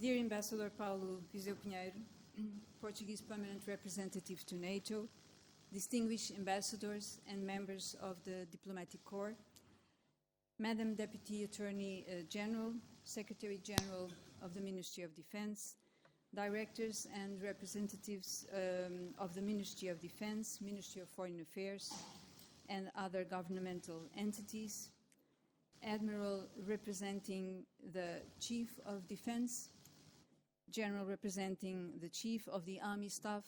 Dear Ambassador Paulo Viseu Pinheiro, Portuguese Permanent Representative to NATO, distinguished ambassadors and members of the Diplomatic Corps, Madam Deputy Attorney General, Secretary General of the Ministry of Defense, directors and representatives of the Ministry of Defense, Ministry of Foreign Affairs, and other governmental entities, Admiral representing the Chief of Defense, General representing the Chief of the Army Staff,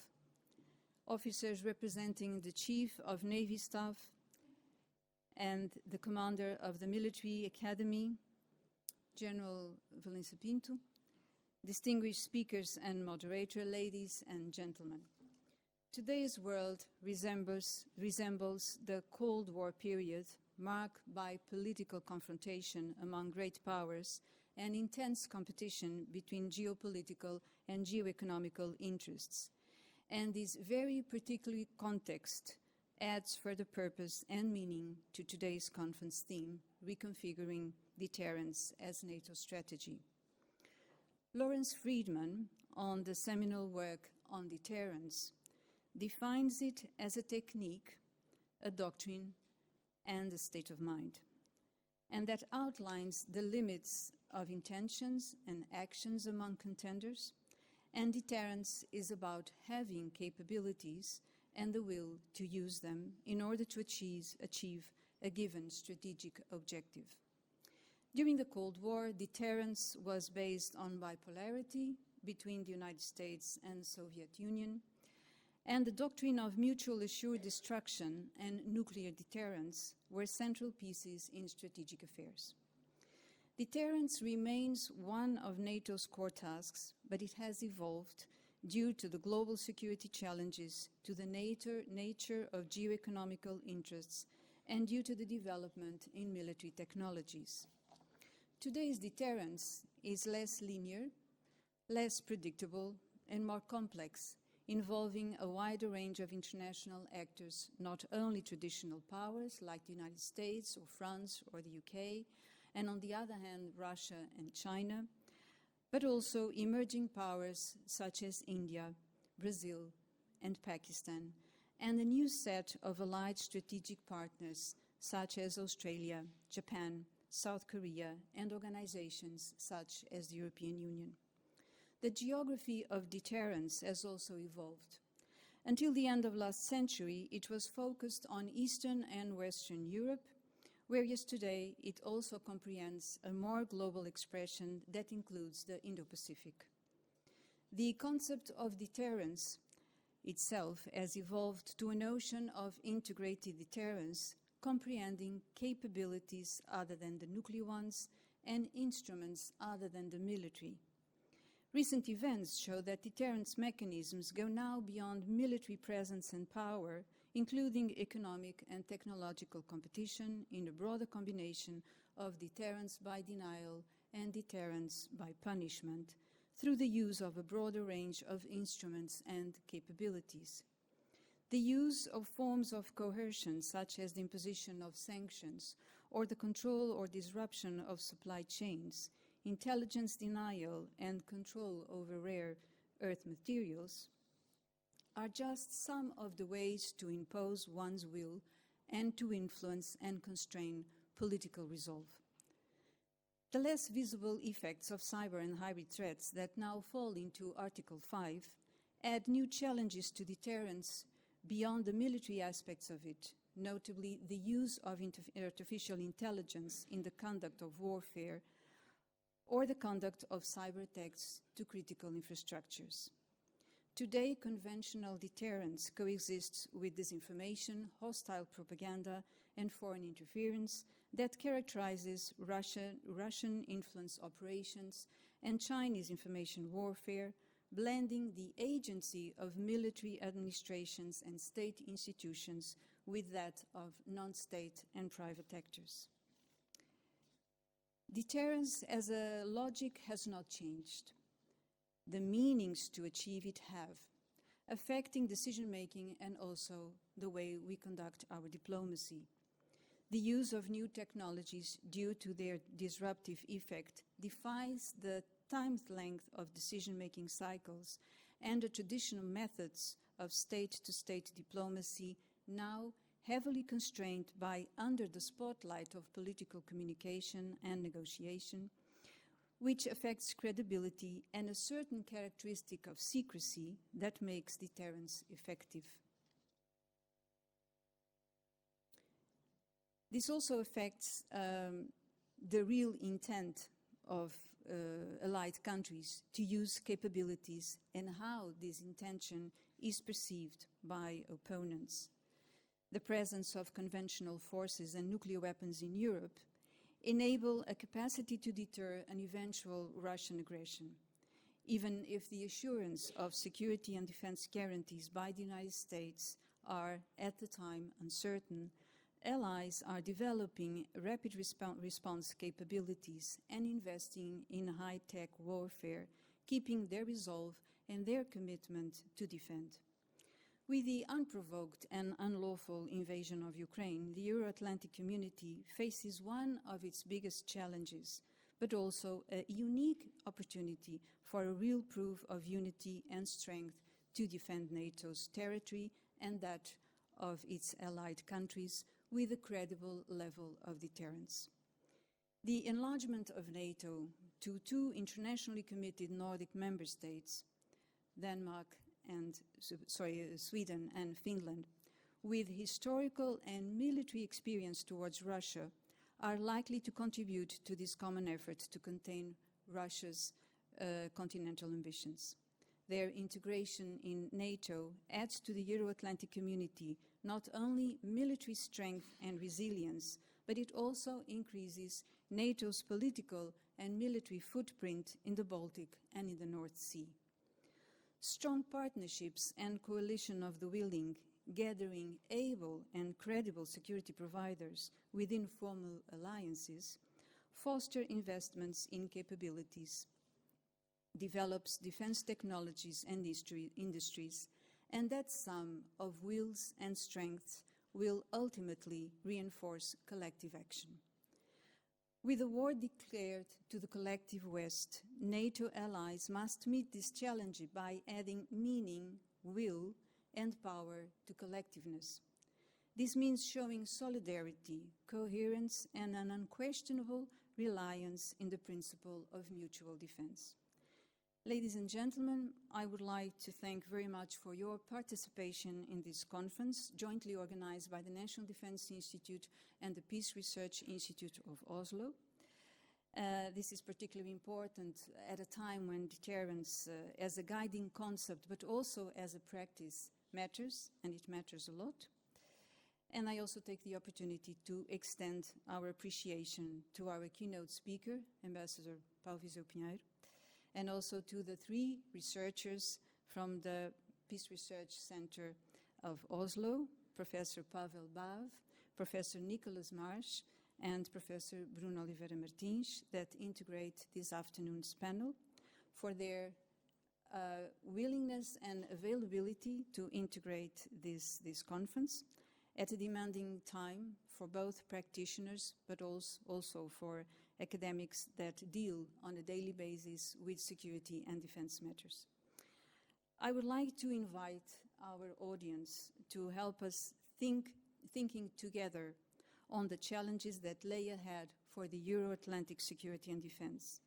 officers representing the Chief of Navy Staff, and the Commander of the Military Academy, General Valença Pinto, distinguished speakers and moderator, ladies and gentlemen. Today's world resembles the Cold War period, marked by political confrontation among great powers and intense competition between geopolitical and geoeconomical interests. And this very particular context adds further purpose and meaning to today's conference theme, Reconfiguring Deterrence as NATO Strategy. Lawrence Friedman, on the seminal work on deterrence, defines it as a technique, a doctrine, and a state of mind, and that outlines the limits of intentions and actions among contenders, and deterrence is about having capabilities and the will to use them in order to achieve a given strategic objective. During the Cold War, deterrence was based on bipolarity between the United States and the Soviet Union, and the doctrine of mutual assured destruction and nuclear deterrence were central pieces in strategic affairs. Deterrence remains one of NATO's core tasks, but it has evolved due to the global security challenges, to the nature of geoeconomical interests, and due to the development in military technologies. Today's deterrence is less linear, less predictable, and more complex, involving a wider range of international actors, not only traditional powers like the United States or France or the UK, and on the other hand, Russia and China, but also emerging powers such as India, Brazil, and Pakistan, and a new set of allied strategic partners such as Australia, Japan, South Korea, and organizations such as the European Union. The geography of deterrence has also evolved. Until the end of last century, it was focused on Eastern and Western Europe, whereas today it also comprehends a more global expression that includes the Indo-Pacific. The concept of deterrence itself has evolved to a notion of integrated deterrence, comprehending capabilities other than the nuclear ones and instruments other than the military. Recent events show that deterrence mechanisms go now beyond military presence and power, including economic and technological competition in a broader combination of deterrence by denial and deterrence by punishment, through the use of a broader range of instruments and capabilities. The use of forms of coercion, such as the imposition of sanctions, or the control or disruption of supply chains, intelligence denial, and control over rare earth materials, are just some of the ways to impose one's will and to influence and constrain political resolve. The less visible effects of cyber and hybrid threats that now fall into Article 5 add new challenges to deterrence beyond the military aspects of it, notably the use of artificial intelligence in the conduct of warfare or the conduct of cyber attacks to critical infrastructures. Today, conventional deterrence coexists with disinformation, hostile propaganda, and foreign interference that characterizes Russian influence operations and Chinese information warfare, blending the agency of military administrations and state institutions with that of non-state and private actors. Deterrence as a logic has not changed. The meanings to achieve it have, affecting decision-making and also the way we conduct our diplomacy. The use of new technologies due to their disruptive effect defies the timed length of decision-making cycles, and the traditional methods of state-to-state diplomacy, now heavily constrained by under the spotlight of political communication and negotiation, which affects credibility and a certain characteristic of secrecy that makes deterrence effective. This also affects the real intent of allied countries to use capabilities and how this intention is perceived by opponents. The presence of conventional forces and nuclear weapons in Europe enable a capacity to deter an eventual Russian aggression, even if the assurance of security and defense guarantees by the United States are at the time uncertain. Allies are developing rapid response capabilities and investing in high-tech warfare, keeping their resolve and their commitment to defend. With the unprovoked and unlawful invasion of Ukraine, the Euro-Atlantic community faces one of its biggest challenges, but also a unique opportunity for a real proof of unity and strength to defend NATO's territory and that of its allied countries with a credible level of deterrence. The enlargement of NATO to two internationally committed Nordic member states, Sweden and Finland, with historical and military experience towards Russia, are likely to contribute to this common effort to contain Russia's continental ambitions. Their integration in NATO adds to the Euro-Atlantic community not only military strength and resilience, but it also increases NATO's political and military footprint in the Baltic and in the North Sea. Strong partnerships and coalition of the willing, gathering able and credible security providers within formal alliances, foster investments in capabilities, develops defense technologies and industries, and that sum of wills and strengths will ultimately reinforce collective action. With a war declared to the collective West, NATO allies must meet this challenge by adding meaning, will, and power to collectiveness. This means showing solidarity, coherence, and an unquestionable reliance in the principle of mutual defense. Ladies and gentlemen, I would like to thank very much for your participation in this conference, jointly organized by the National Defense Institute and the Peace Research Institute of Oslo. This is particularly important at a time when deterrence as a guiding concept, but also as a practice matters, and it matters a lot. And I also take the opportunity to extend our appreciation to our keynote speaker, Ambassador Paulo Viseu Pinheiro, and also to the three researchers from the Peace Research Center of Oslo, Professor Pavel Bav, Professor Nicholas Marsh, and Professor Bruno Oliveira Martins, that integrate this afternoon's panel, for their willingness and availability to integrate this conference at a demanding time for both practitioners, but also for academics that deal on a daily basis with security and defense matters. I would like to invite our audience to help us thinking together on the challenges that lay ahead for the Euro-Atlantic security and defense.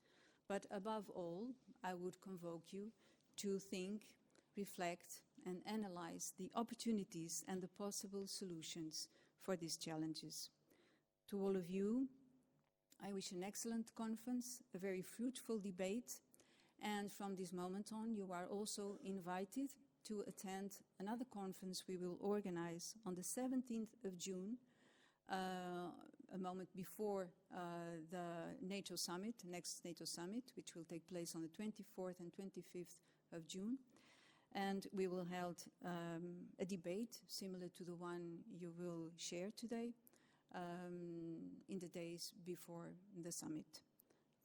But above all, I would convoke you to think, reflect, and analyze the opportunities and the possible solutions for these challenges. To all of you, I wish an excellent conference, a very fruitful debate, and from this moment on, you are also invited to attend another conference we will organize on the 17th of June, a moment before the NATO summit, next NATO summit, which will take place on the 24th and 25th of June. And we will hold a debate similar to the one you will share today in the days before the summit.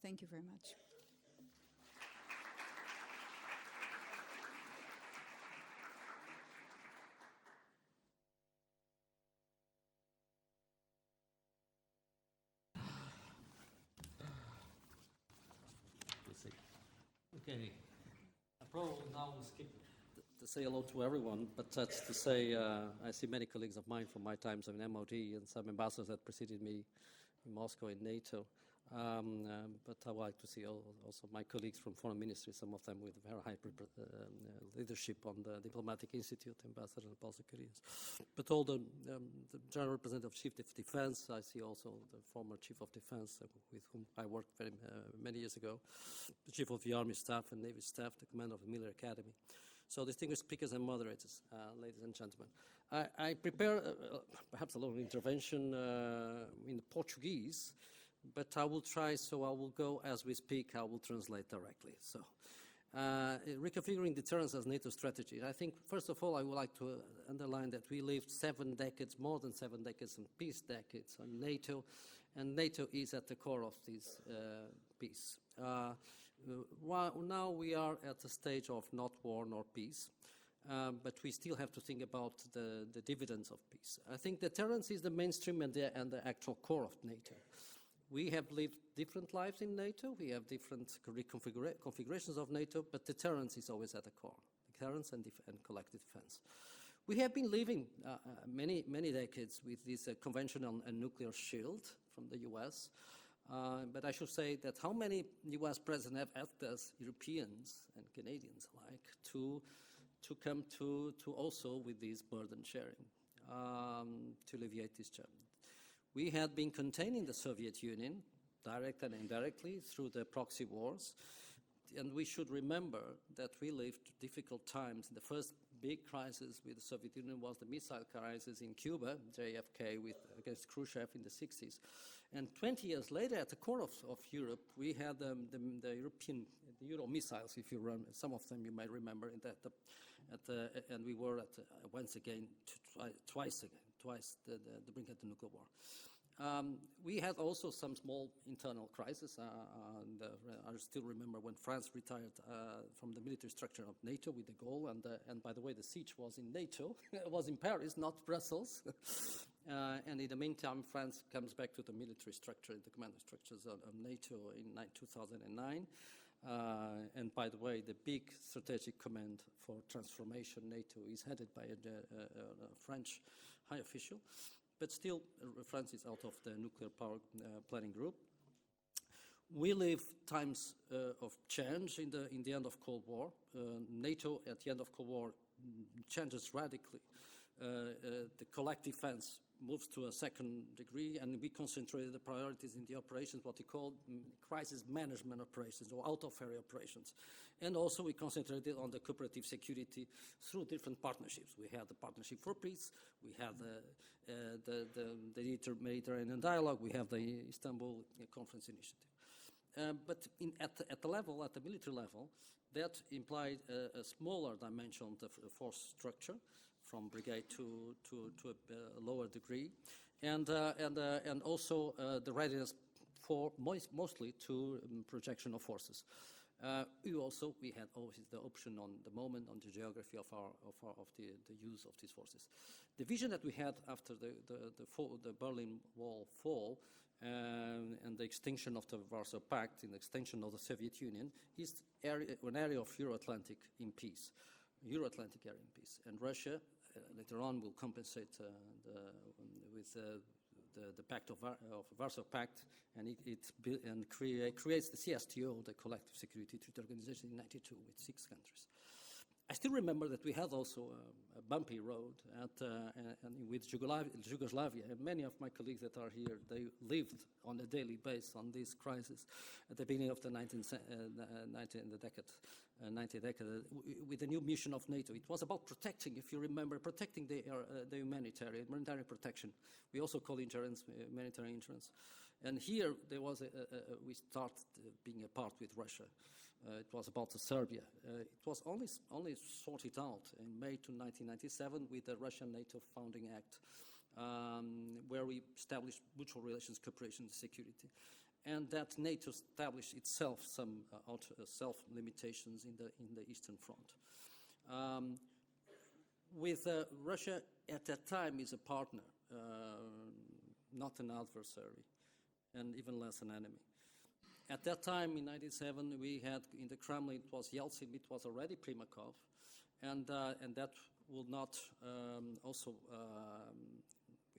Thank you very much. Okay. I probably now will skip to say hello to everyone, but that's to say I see many colleagues of mine from my times in MOD and some ambassadors that preceded me in Moscow in NATO. But I would like to see also my colleagues from foreign ministry, some of them with very high leadership on the Diplomatic Institute, Ambassador and Policy careers. But all the General Representative Chief of Defense, I see also the former Chief of Defense with whom I worked many years ago, the Chief of the Army Staff and Navy Staff, the Commander of the Military Academy. So distinguished speakers and moderators, ladies and gentlemen. I prepare perhaps a little intervention in Portuguese, but I will try, so I will go as we speak, I will translate directly. So, reconfiguring deterrence as NATO strategy. I think, first of all, I would like to underline that we lived 7 decades, more than 7 decades in peace decades on NATO, and NATO is at the core of this peace. Now we are at a stage of not war nor peace, but we still have to think about the dividends of peace. I think deterrence is the mainstream and the actual core of NATO. We have lived different lives in NATO, we have different configurations of NATO, but deterrence is always at the core, deterrence and collective defense. We have been living many decades with this conventional and nuclear shield from the US, but I should say that how many US presidents have asked us, Europeans and Canadians alike, to come to also with this burden sharing, to alleviate this challenge. We had been containing the Soviet Union, direct and indirectly, through the proxy wars. And we should remember that we lived difficult times. The first big crisis with the Soviet Union was the missile crisis in Cuba, JFK against Khrushchev in the 60s. And 20 years later, at the core of Europe, we had the Euro missiles, if you run, some of them you may remember, and we were twice the brink of the nuclear war. We had also some small internal crises. I still remember when France retired from the military structure of NATO with de Gaulle, and by the way, the siege was in NATO. It was in Paris, not Brussels. And in the meantime, France comes back to the military structure, the commander structures of NATO in 2009. And by the way, the big strategic command for transformation, NATO, is headed by a French high official. But still, France is out of the nuclear power planning group. We live times of change in the end of Cold War. NATO at the end of Cold War changes radically. The collective defense moves to a second degree, and we concentrated the priorities in the operations, what we call crisis management operations or out-of-area operations. And also we concentrated on the cooperative security through different partnerships. We had the Partnership for Peace, we have the Mediterranean Dialogue, we have the Istanbul Conference Initiative. But at the military level, that implied a smaller dimension of the force structure, from brigade to a lower degree, and also the readiness for mostly to projection of forces. We had always the option on the moment, on the geography of the use of these forces. The vision that we had after the Berlin Wall fall and the extinction of the Warsaw Pact and the extinction of the Soviet Union is an area of Euro-Atlantic in peace. Euro-Atlantic area in peace. And Russia later on will compensate with the Pact of Warsaw Pact, and it creates the CSTO, the Collective Security Treaty Organization, in 1992 with 6 countries. I still remember that we had also a bumpy road with Yugoslavia, and many of my colleagues that are here, they lived on a daily basis on this crisis at the beginning of the 19th decade with the new mission of NATO. It was about protecting, if you remember, protecting the humanitarian protection. We also call insurance humanitarian insurance. And here there was we start being apart with Russia. It was about Serbia. It was only sorted out in May 1997 with the Russian-NATO Founding Act, where we established mutual relations, cooperation, and security. And that NATO established itself some self-limitations in the Eastern Front. With Russia at that time is a partner, not an adversary, and even less an enemy. At that time, in 1997, we had in the Kremlin, it was Yeltsin, it was already Primakov, and that will not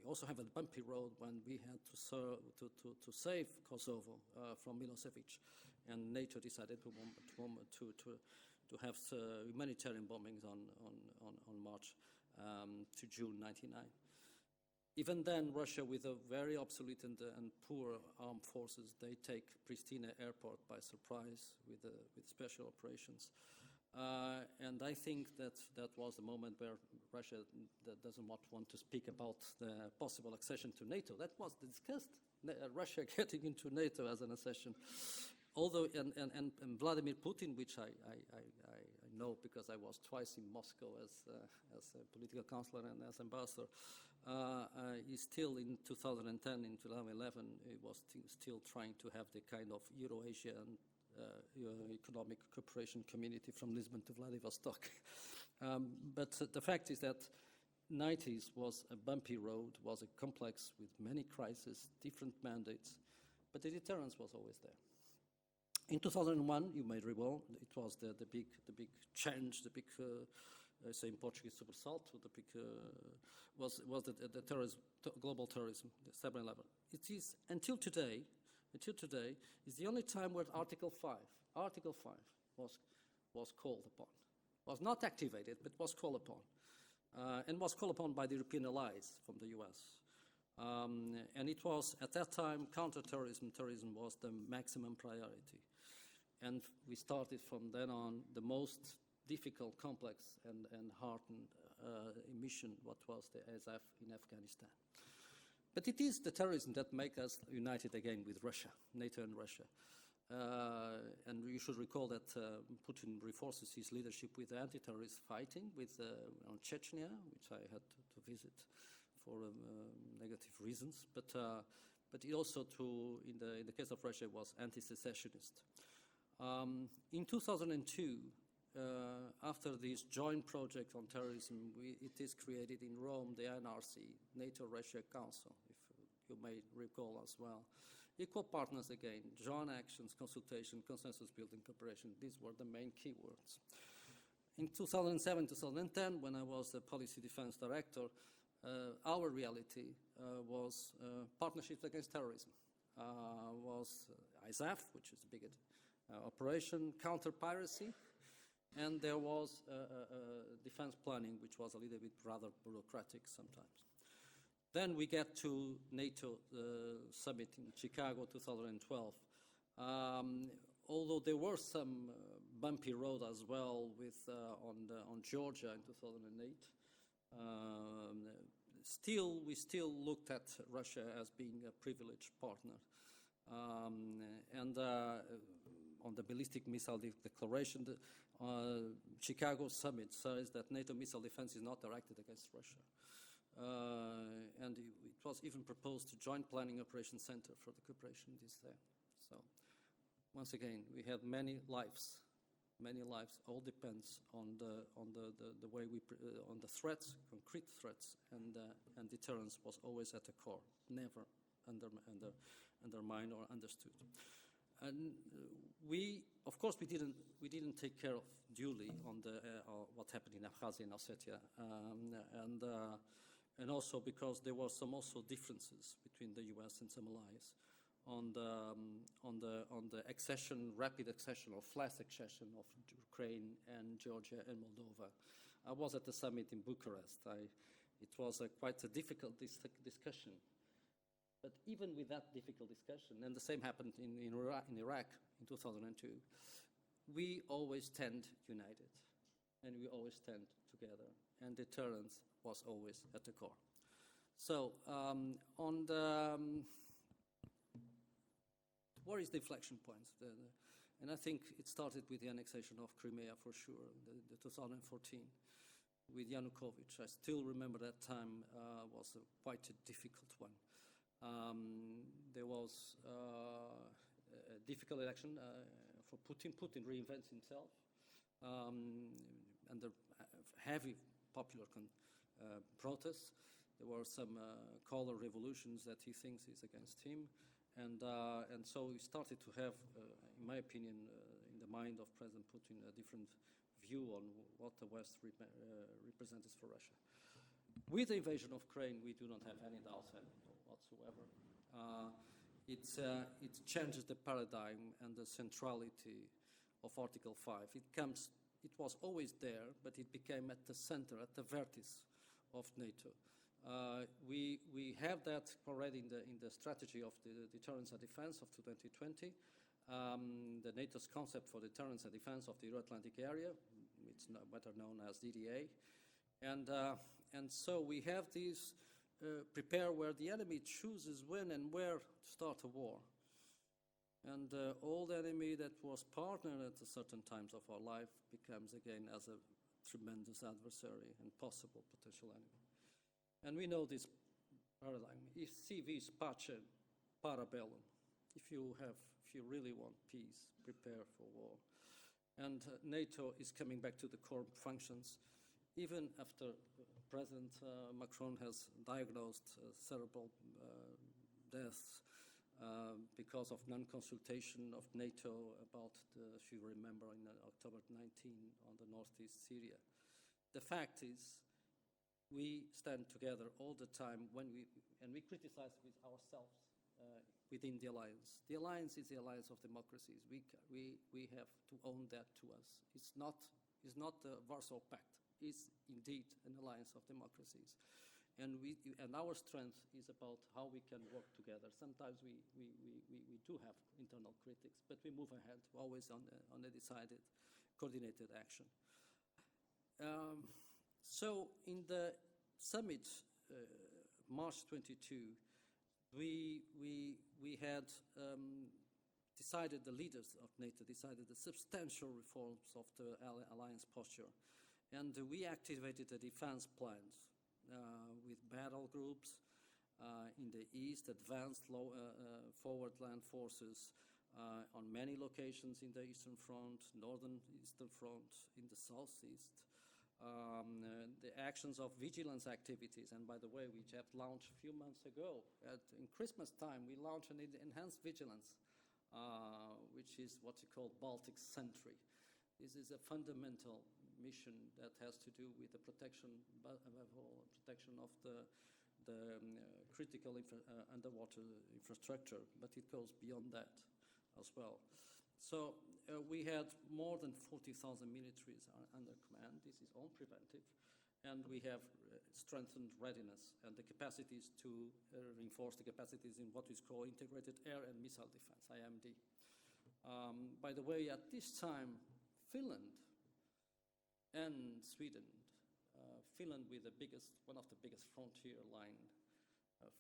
we also have a bumpy road when we had to save Kosovo from Milosevic, and NATO decided to have humanitarian bombings on March to June 1999. Even then, Russia, with a very obsolete and poor armed forces, they take Pristina airport by surprise with special operations. And I think that was the moment where Russia doesn't want to speak about the possible accession to NATO. That was discussed, Russia getting into NATO as an accession. Although, and Vladimir Putin, which I know because I was twice in Moscow as a political counselor and as ambassador, is still in 2010, in 2011, he was still trying to have the kind of Euro-Asian economic cooperation community from Lisbon to Vladivostok. But the fact is that 90s was a bumpy road, was a complex with many crises, different mandates, but the deterrence was always there. In 2001, you may recall, it was the big change, the big, say in Portuguese, sobressalto, the big, was the terrorism, global terrorism, the 7/11. It is, until today, is the only time where Article 5 was called upon. Was not activated, but was called upon. And was called upon by the European allies from the US. And it was, at that time, counterterrorism, terrorism was the maximum priority. And we started from then on the most difficult, complex, and hardened mission, what was the ISAF in Afghanistan. But it is the terrorism that makes us united again with Russia, NATO and Russia. And you should recall that Putin reinforces his leadership with anti-terrorist fighting on Chechnya, which I had to visit for negative reasons. But it also, in the case of Russia, was anti-secessionist. In 2002, after this joint project on terrorism, it is created in Rome, the NRC, NATO-Russia Council, if you may recall as well. Equal partners again, joint actions, consultation, consensus building, cooperation. These were the main keywords. In 2007, 2010, when I was the policy defense director, our reality was partnerships against terrorism. Was ISAF, which is the biggest operation, counter-piracy, and there was defense planning, which was a little bit rather bureaucratic sometimes. Then we get to NATO summit in Chicago 2012. Although there were some bumpy road as well with on Georgia in 2008, we still looked at Russia as being a privileged partner. And on the ballistic missile declaration, the Chicago summit says that NATO missile defense is not directed against Russia. And it was even proposed to joint planning operation center for the cooperation this there. So once again, we had many lives. All depends on the way on the threats, concrete threats, and deterrence was always at the core, never undermined or understood. And of course, we didn't take care of duly on what happened in Abkhazia and Ossetia, and also because there were some also differences between the U.S. and some allies on the accession, rapid accession or fast accession of Ukraine and Georgia and Moldova. I was at the summit in Bucharest. It was quite a difficult discussion. But even with that difficult discussion, and the same happened in Iraq in 2002, we always stand united, and we always stand together, and deterrence was always at the core. So where is the inflection point? And I think it started with the annexation of Crimea for sure, the 2014, with Yanukovych. I still remember that time was quite a difficult one. There was a difficult election for Putin. Putin reinvents himself under heavy popular protests. There were some color revolutions that he thinks is against him, And so we started to have, in my opinion, in the mind of President Putin, a different view on what the West represents for Russia. With the invasion of Ukraine, we do not have any doubts whatsoever. It changes the paradigm and the centrality of Article 5. It was always there, but it became at the center, at the vertex of NATO. We have that already in the strategy of the deterrence and defense of 2020. The NATO's concept for deterrence and defense of the Euro-Atlantic area, it's better known as DDA. And so we have these prepare where the enemy chooses when and where to start a war. And the old enemy that was partnered at certain times of our life becomes again as a tremendous adversary and possible potential enemy. And we know this paradigm. If si vis pacem, para bellum. If you really want peace, prepare for war. And NATO is coming back to the core functions, even after President Macron has diagnosed cerebral death because of non-consultation of NATO about, if you remember, in October 19 on the northeast Syria. The fact is, we stand together all the time and we criticize with ourselves within the alliance. The alliance is the alliance of democracies. We have to own that to us. It's not the Warsaw Pact. It's indeed an alliance of democracies. And our strength is about how we can work together. Sometimes we do have internal critics, but we move ahead always on a decided, coordinated action. So in the summit, March 22, we had decided, the leaders of NATO decided the substantial reforms of the alliance posture. And we activated the defense plans with battle groups in the east, advanced forward land forces on many locations in the Eastern Front, Northern Eastern Front, in the Southeast. The actions of vigilance activities, and by the way, we just launched a few months ago. In Christmas time, we launched an enhanced vigilance, which is what you call Baltic Sentry. This is a fundamental mission that has to do with the protection of the critical underwater infrastructure, but it goes beyond that as well. So we had more than 40,000 militaries under command. This is all preventive. And we have strengthened readiness and the capacities to reinforce the capacities in what is called Integrated Air and Missile Defense, IMD. By the way, at this time, Finland and Sweden, Finland with one of the biggest frontier line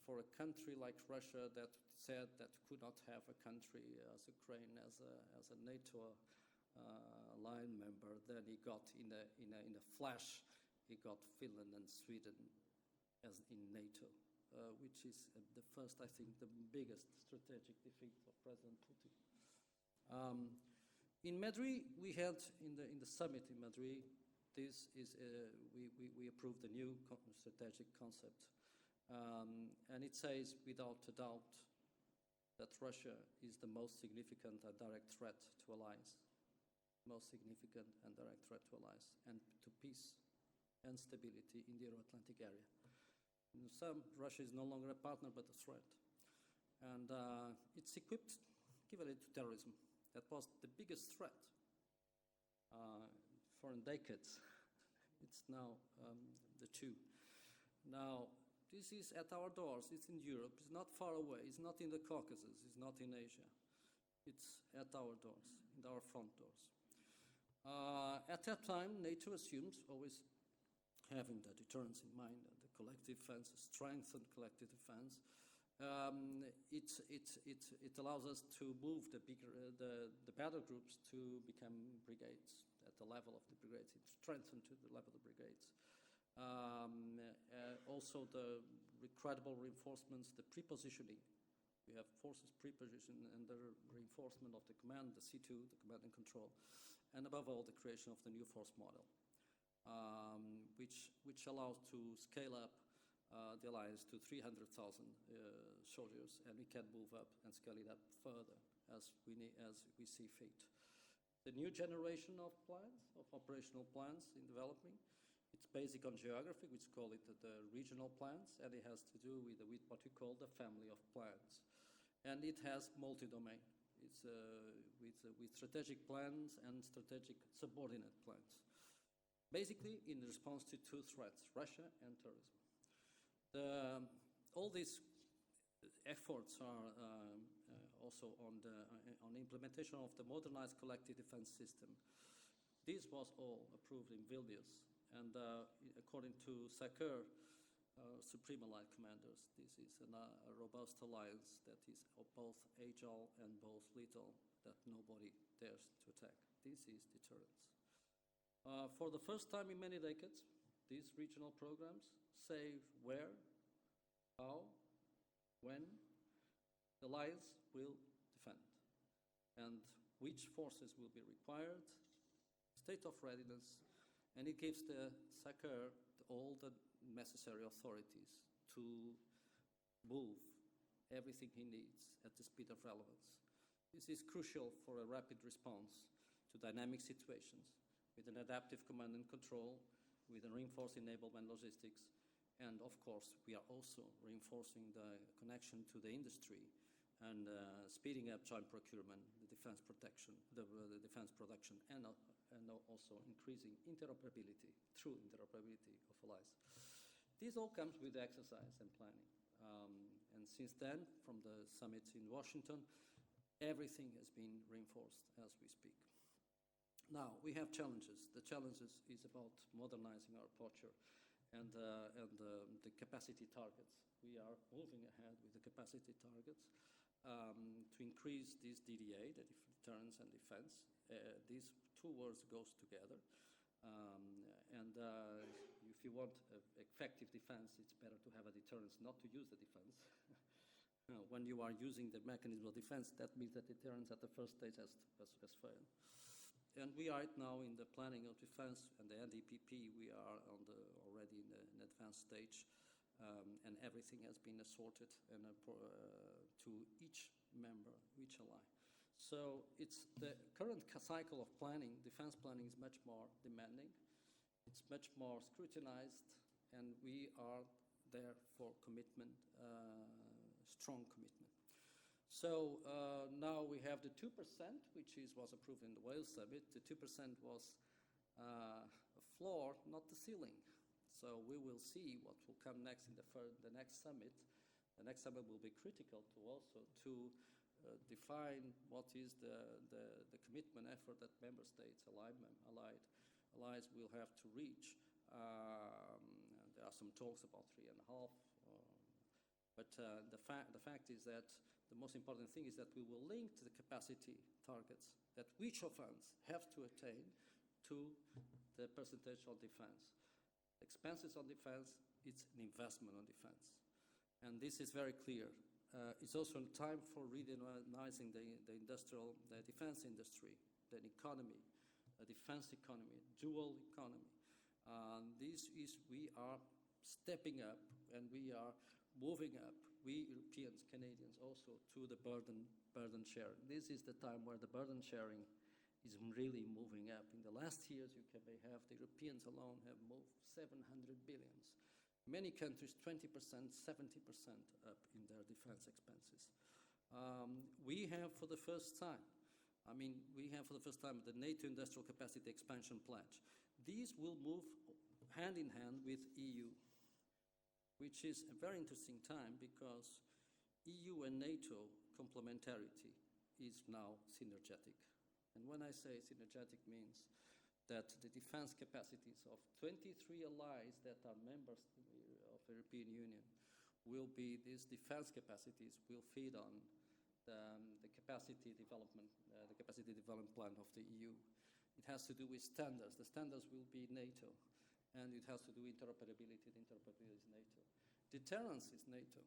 for a country like Russia that said that could not have a country as Ukraine as a NATO line member, then he got in a flash, he got Finland and Sweden as in NATO, which is the first, I think, the biggest strategic defeat of President Putin. In Madrid, we had in the summit in Madrid, we approved the new strategic concept. And it says, without a doubt, that Russia is the most significant and direct threat to allies, most significant and direct threat to allies, and to peace and stability in the Euro-Atlantic area. In some, Russia is no longer a partner, but a threat. And it's equipped equivalent to terrorism. That was the biggest threat for decades. It's now the two. Now, this is at our doors. It's in Europe. It's not far away. It's not in the Caucasus. It's not in Asia. It's at our doors, in our front doors. At that time, NATO assumed, always having the deterrence in mind, and the collective defense, strengthened collective defense. It allows us to move the battle groups to become brigades at the level of the brigades. It's strengthened to the level of the brigades. Also the credible reinforcements, the pre-positioning. We have forces pre-positioned and the reinforcement of the command, the C2, the command and control, and above all, the creation of the new force model, which allows to scale up the alliance to 300,000 soldiers, and we can move up and scale it up further as we see fit. The new generation of plans, of operational plans in developing, it's basic on geography, which call it the regional plans, and it has to do with what we call the family of plans. And it has multi-domain. It's with strategic plans and strategic subordinate plans. Basically, in response to two threats, Russia and terrorism. All these efforts are also on the implementation of the modernized collective defense system. This was all approved in Vilnius, and according to SACEUR, Supreme Allied Commanders, this is a robust alliance that is both agile and both lethal, that nobody dares to attack. This is deterrence. For the first time in many decades, these regional programs say where, how, when the alliance will defend, and which forces will be required, state of readiness, and it gives the SACEUR all the necessary authorities to move everything he needs at the speed of relevance. This is crucial for a rapid response to dynamic situations with an adaptive command and control, with a reinforced enablement logistics, and of course we are also reinforcing the connection to the industry and speeding up joint procurement, the defense protection, the defense production, and also increasing interoperability, true interoperability of allies. This all comes with exercise and planning. And since then, from the summit in Washington, everything has been reinforced as we speak. Now, we have challenges. The challenges is about modernizing our posture and the capacity targets. We are moving ahead with the capacity targets to increase this DDA, the deterrence and defense. These two words goes together. If you want effective defense, it's better to have a deterrence, not to use the defense. When you are using the mechanism of defense, that means that deterrence at the first stage has failed. And we are now in the planning of defense and the NDPP. We are already in an advanced stage, and everything has been assorted and to each member, each ally. So it's the current cycle of planning, defense planning, is much more demanding. It's much more scrutinized, and we are there for commitment, strong commitment. So now we have the 2%, which was approved in the Wales summit. The 2% was a floor, not the ceiling. So we will see what will come next in the next summit. The next summit will be critical to define what is the commitment effort that member states, allies will have to reach. There are some talks about 3.5, but the fact is that the most important thing is that we will link to the capacity targets that each of us have to attain to the percentage on defense. Expenses on defense, it's an investment on defense. And this is very clear. It's also time for redesigning the defense industry, the economy, a defense economy, dual economy. We are stepping up, and we are moving up, we Europeans, Canadians also, to the burden sharing. This is the time where the burden sharing is really moving up. In the last years, the Europeans alone have moved 700 billions. Many countries, 20%, 70% up in their defense expenses. We have for the first time the NATO Industrial Capacity Expansion Pledge. These will move hand in hand with EU, which is a very interesting time because EU and NATO complementarity is now synergetic. And when I say synergetic, means that the defense capacities of 23 allies that are members of the European Union these defense capacities will feed on the capacity development plan of the EU. It has to do with standards. The standards will be NATO, and it has to do with interoperability. The interoperability is NATO. Deterrence is NATO.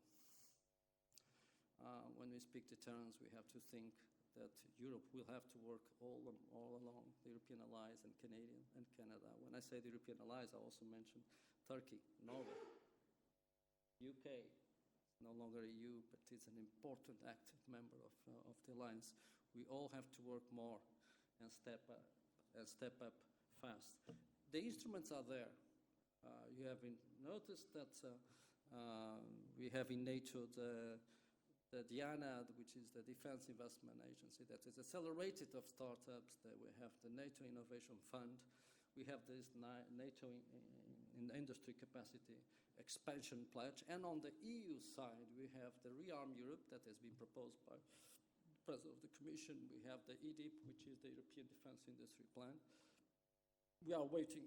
When we speak deterrence, we have to think that Europe will have to work all along, the European allies and Canada. When I say the European allies, I also mention Turkey, Norway. UK is no longer EU, but it's an important active member of the alliance. We all have to work more and step up fast. The instruments are there. You have noticed that we have in NATO the DIANA, which is the Defense Investment Agency, that is accelerated of startups. That we have the NATO Innovation Fund. We have this NATO in industry capacity expansion pledge. And on the EU side, we have the Rearm Europe that has been proposed by the President of the Commission. We have the EDIP, which is the European Defense Industry Plan. We are waiting,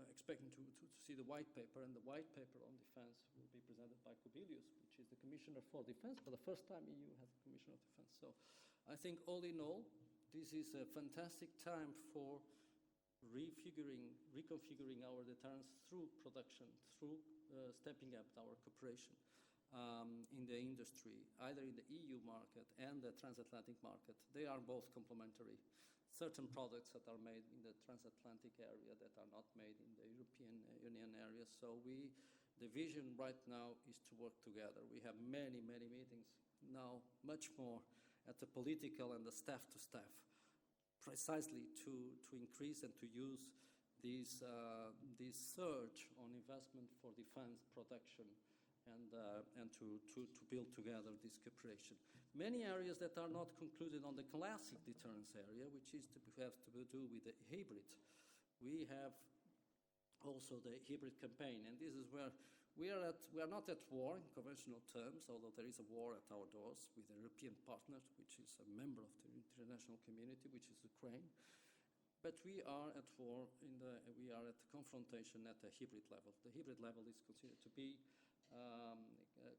expecting to see the white paper, and the white paper on defense will be presented by Kubilius, which is the Commissioner for Defense. For the first time, EU has a Commissioner of Defense. So I think all in all, this is a fantastic time for reconfiguring our deterrence through production, through stepping up our cooperation in the industry, either in the EU market and the transatlantic market. They are both complementary. Certain products that are made in the transatlantic area that are not made in the European Union area. So the vision right now is to work together. We have many, many meetings now, much more at the political and the staff to staff, precisely to increase and to use this surge on investment for defense production and to build together this cooperation. Many areas that are not concluded on the classic deterrence area, which is have to do with the hybrid. We have also the hybrid campaign, and this is where we are not at war in conventional terms, although there is a war at our doors with a European partner, which is a member of the international community, which is Ukraine. But we are at war we are at confrontation at a hybrid level. The hybrid level is considered to be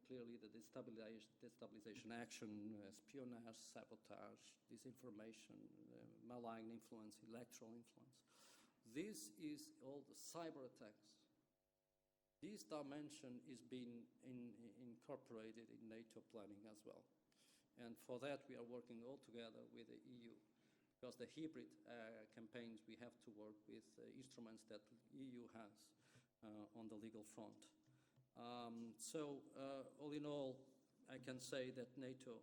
clearly the destabilization action, espionage, sabotage, disinformation, malign influence, electoral influence. This is all the cyber attacks. This dimension is being incorporated in NATO planning as well. And for that, we are working all together with the EU. Because the hybrid campaigns, we have to work with instruments that the EU has on the legal front. So all in all, I can say that NATO,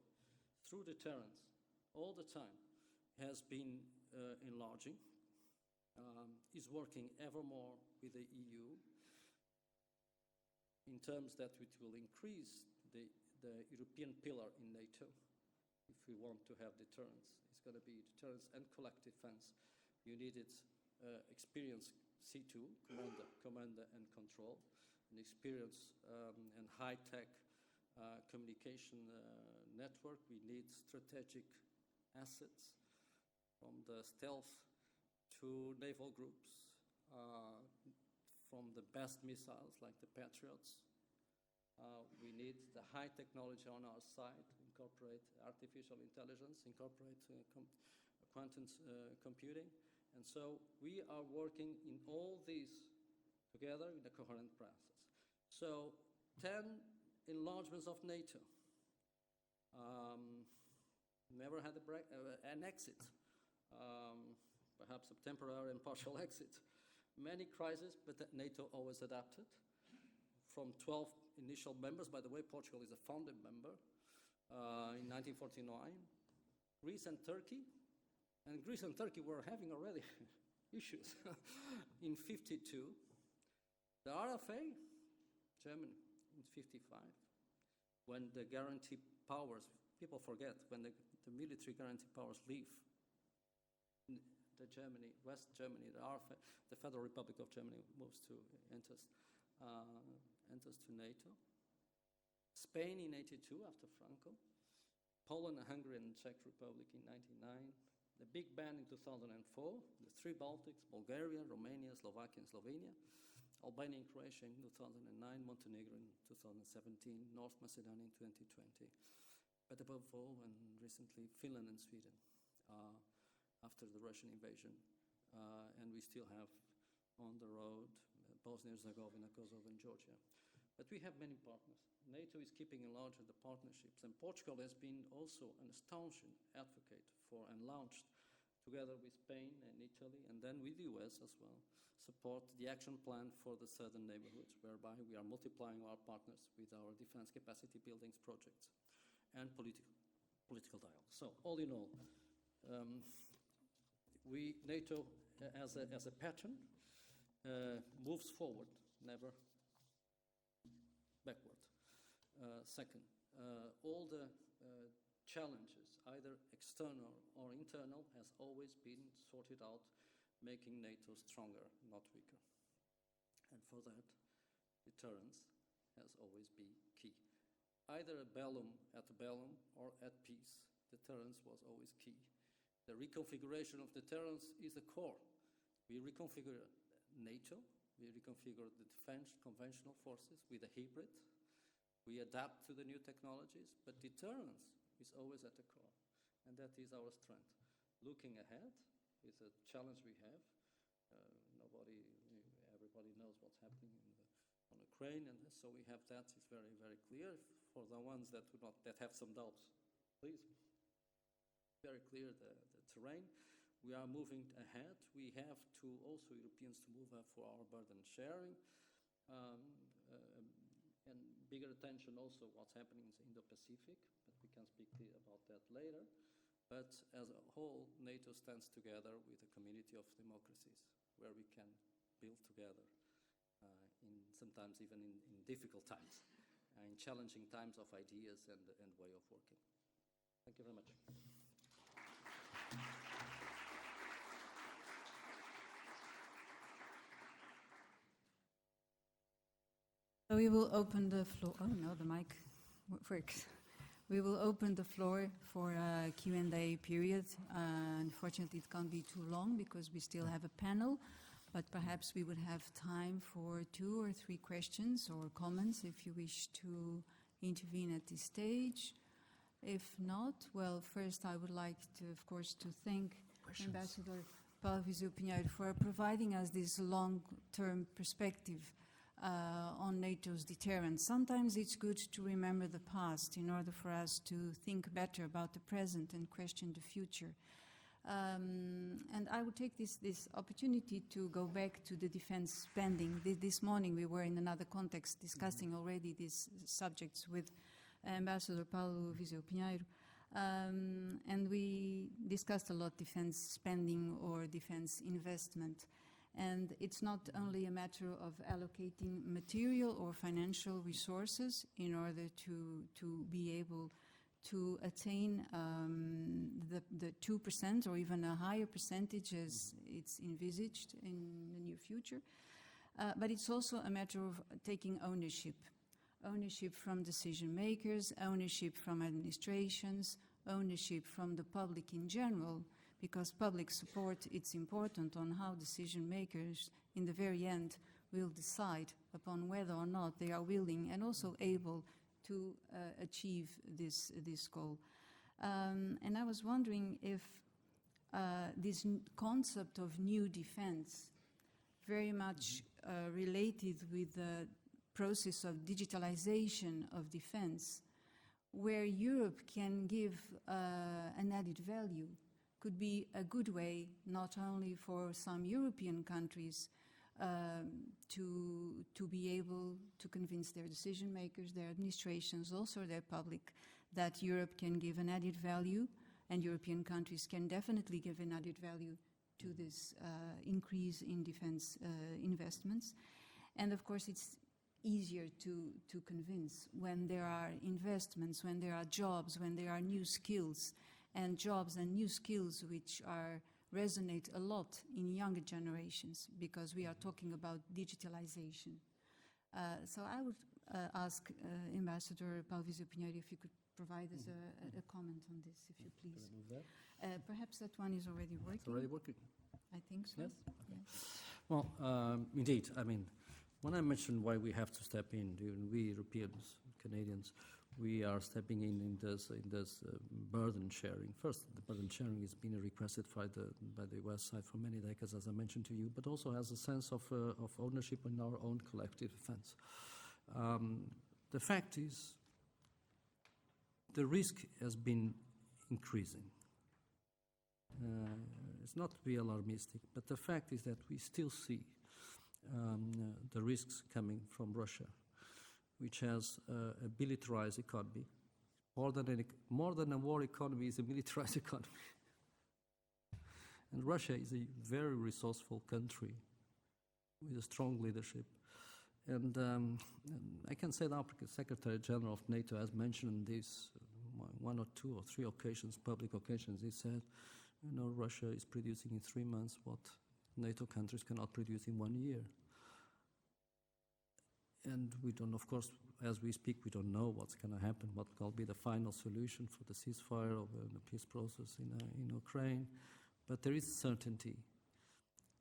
through deterrence, all the time, has been enlarging, is working ever more with the EU in terms that it will increase the European pillar in NATO. If we want to have deterrence, it's going to be deterrence and collective defense. You needed experienced C2, commander and control, an experience and high-tech communication network. We need strategic assets from the stealth to naval groups, from the best missiles like the Patriots. We need the high technology on our side, incorporate artificial intelligence, incorporate quantum computing. And so we are working in all these together in a coherent process. So 10 enlargements of NATO. Never had an exit, perhaps a temporary and partial exit. Many crises, but NATO always adapted. From 12 initial members, by the way, Portugal is a founding member in 1949. Greece and Turkey were having already issues in 52. The RFA, Germany, in 55, when the guarantee powers, people forget, when the military guarantee powers leave West Germany, the RFA, the Federal Republic of Germany enters to NATO. Spain in 82 after Franco. Poland, Hungary, and Czech Republic in 99. The Big Bang in 2004. The three Baltics, Bulgaria, Romania, Slovakia, and Slovenia. Albania and Croatia in 2009. Montenegro in 2017. North Macedonia in 2020. But above all, and recently, Finland and Sweden after the Russian invasion. And we still have on the road Bosnia and Herzegovina, Kosovo, and Georgia. But we have many partners. NATO is keeping enlarging the partnerships, and Portugal has been also an astonishing advocate for and launched together with Spain and Italy, and then with the US as well, support the action plan for the southern neighborhoods, whereby we are multiplying our partners with our defense capacity buildings projects and political dialogue. So all in all, NATO as a pattern moves forward, never backward. Second, all the challenges, either external or internal, has always been sorted out, making NATO stronger, not weaker. And for that, deterrence has always been key. Either at bellum or at peace, deterrence was always key. The reconfiguration of deterrence is the core. We reconfigure NATO, we reconfigure the defense conventional forces with a hybrid. We adapt to the new technologies, but deterrence is always at the core, and that is our strength. Looking ahead is a challenge we have. Everybody knows what's happening on Ukraine, and so we have that. It's very, very clear. For the ones that have some doubts, please. Very clear the terrain. We are moving ahead. We have to also Europeans to move up for our burden sharing, and bigger attention also what's happening in the Indo-Pacific, but we can speak about that later. But as a whole, NATO stands together with a community of democracies where we can build together, sometimes even in difficult times, in challenging times of ideas and way of working. Thank you very much. So we will open the floor. Oh no, the mic works. We will open the floor for a Q&A period. Unfortunately, it can't be too long because we still have a panel, but perhaps we would have time for 2 or 3 questions or comments if you wish to intervene at this stage. If not, well, first I would like to, of course, to thank Ambassador Paulo Viseu Pinheiro for providing us this long-term perspective on NATO's deterrence. Sometimes it's good to remember the past in order for us to think better about the present and question the future. And I would take this opportunity to go back to the defense spending. This morning we were in another context discussing already these subjects with Ambassador Paulo Viseu Pinheiro. And we discussed a lot defense spending or defense investment. And it's not only a matter of allocating material or financial resources in order to be able to attain the 2% or even a higher percentage as it's envisaged in the near future, but it's also a matter of taking ownership from decision makers, ownership from administrations, ownership from the public in general, because public support, it's important on how decision makers in the very end will decide upon whether or not they are willing and also able to achieve this goal. And I was wondering if this concept of new defense, very much related with the process of digitalization of defense, where Europe can give an added value, could be a good way not only for some European countries to be able to convince their decision makers, their administrations, also their public, that Europe can give an added value, and European countries can definitely give an added value to this increase in defense investments. And of course it's easier to convince when there are investments, when there are jobs, when there are new skills, and jobs and new skills which resonate a lot in younger generations, because we are talking about digitalization. So I would ask Ambassador Paulo Viseu Pinheiro if you could provide us a comment on this, if you please. Can I move that? Perhaps that one is already working. It's already working. I think so. Yes? Yeah. Well, indeed, I mean, when I mentioned why we have to step in, we Europeans, Canadians, we are stepping in this burden sharing. First, the burden sharing has been requested by the US side for many decades, as I mentioned to you, but also has a sense of ownership in our own collective defense. The fact is, the risk has been increasing. It's not to be alarmistic, but the fact is that we still see the risks coming from Russia, which has a militarized economy. More than a war economy is a militarized economy. And Russia is a very resourceful country with a strong leadership. And I can say now, because Secretary General of NATO has mentioned this one or two or three occasions, public occasions. He said, you know, Russia is producing in 3 months what NATO countries cannot produce in 1 year. And we don't, of course, as we speak, we don't know what's going to happen, what will be the final solution for the ceasefire or the peace process in Ukraine. But there is certainty.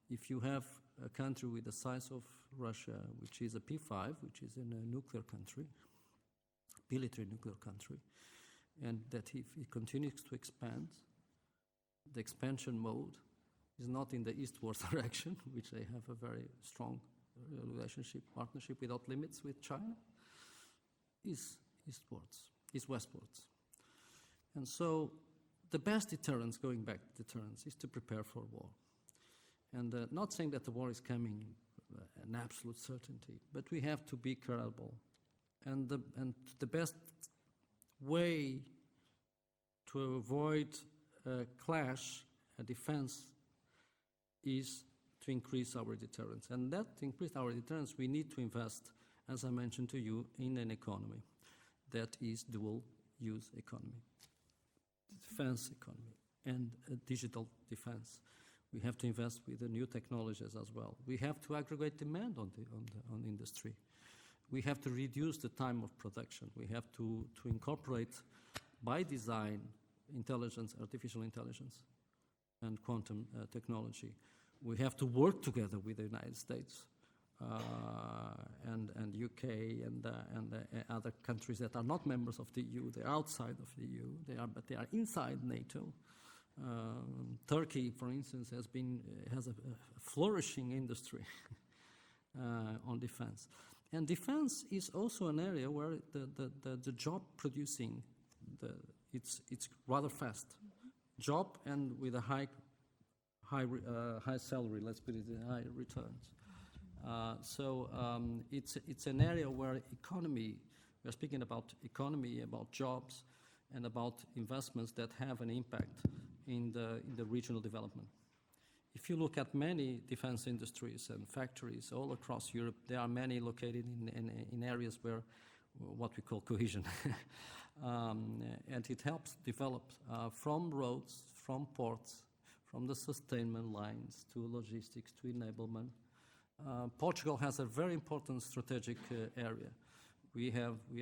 If you have a country with the size of Russia, which is a P5, which is a nuclear country, military nuclear country, and that if it continues to expand, the expansion mode is not in the eastward direction, which they have a very strong relationship, partnership without limits with China, is eastwards, is westwards. And so the best deterrence, going back to deterrence, is to prepare for war. And not saying that the war is coming an absolute certainty, but we have to be credible. And the best way to avoid a clash, a defense, is to increase our deterrence. And that to increase our deterrence, we need to invest, as I mentioned to you, in an economy that is dual-use economy, defense economy, and a digital defense. We have to invest with the new technologies as well. We have to aggregate demand on industry. We have to reduce the time of production. We have to incorporate, by design, intelligence, artificial intelligence, and quantum technology. We have to work together with the United States and UK and other countries that are not members of the EU. They're outside of the EU. But they are inside NATO. Turkey, for instance, has a flourishing industry on defense. And defense is also an area where the job producing, it's rather fast. Job and with a high salary, let's put it, high returns. So it's an area where economy, we're speaking about economy, about jobs, and about investments that have an impact in the regional development. If you look at many defense industries and factories all across Europe, there are many located in areas where what we call cohesion. And it helps develop from roads, from ports, from the sustainment lines to logistics to enablement. Portugal has a very important strategic area. We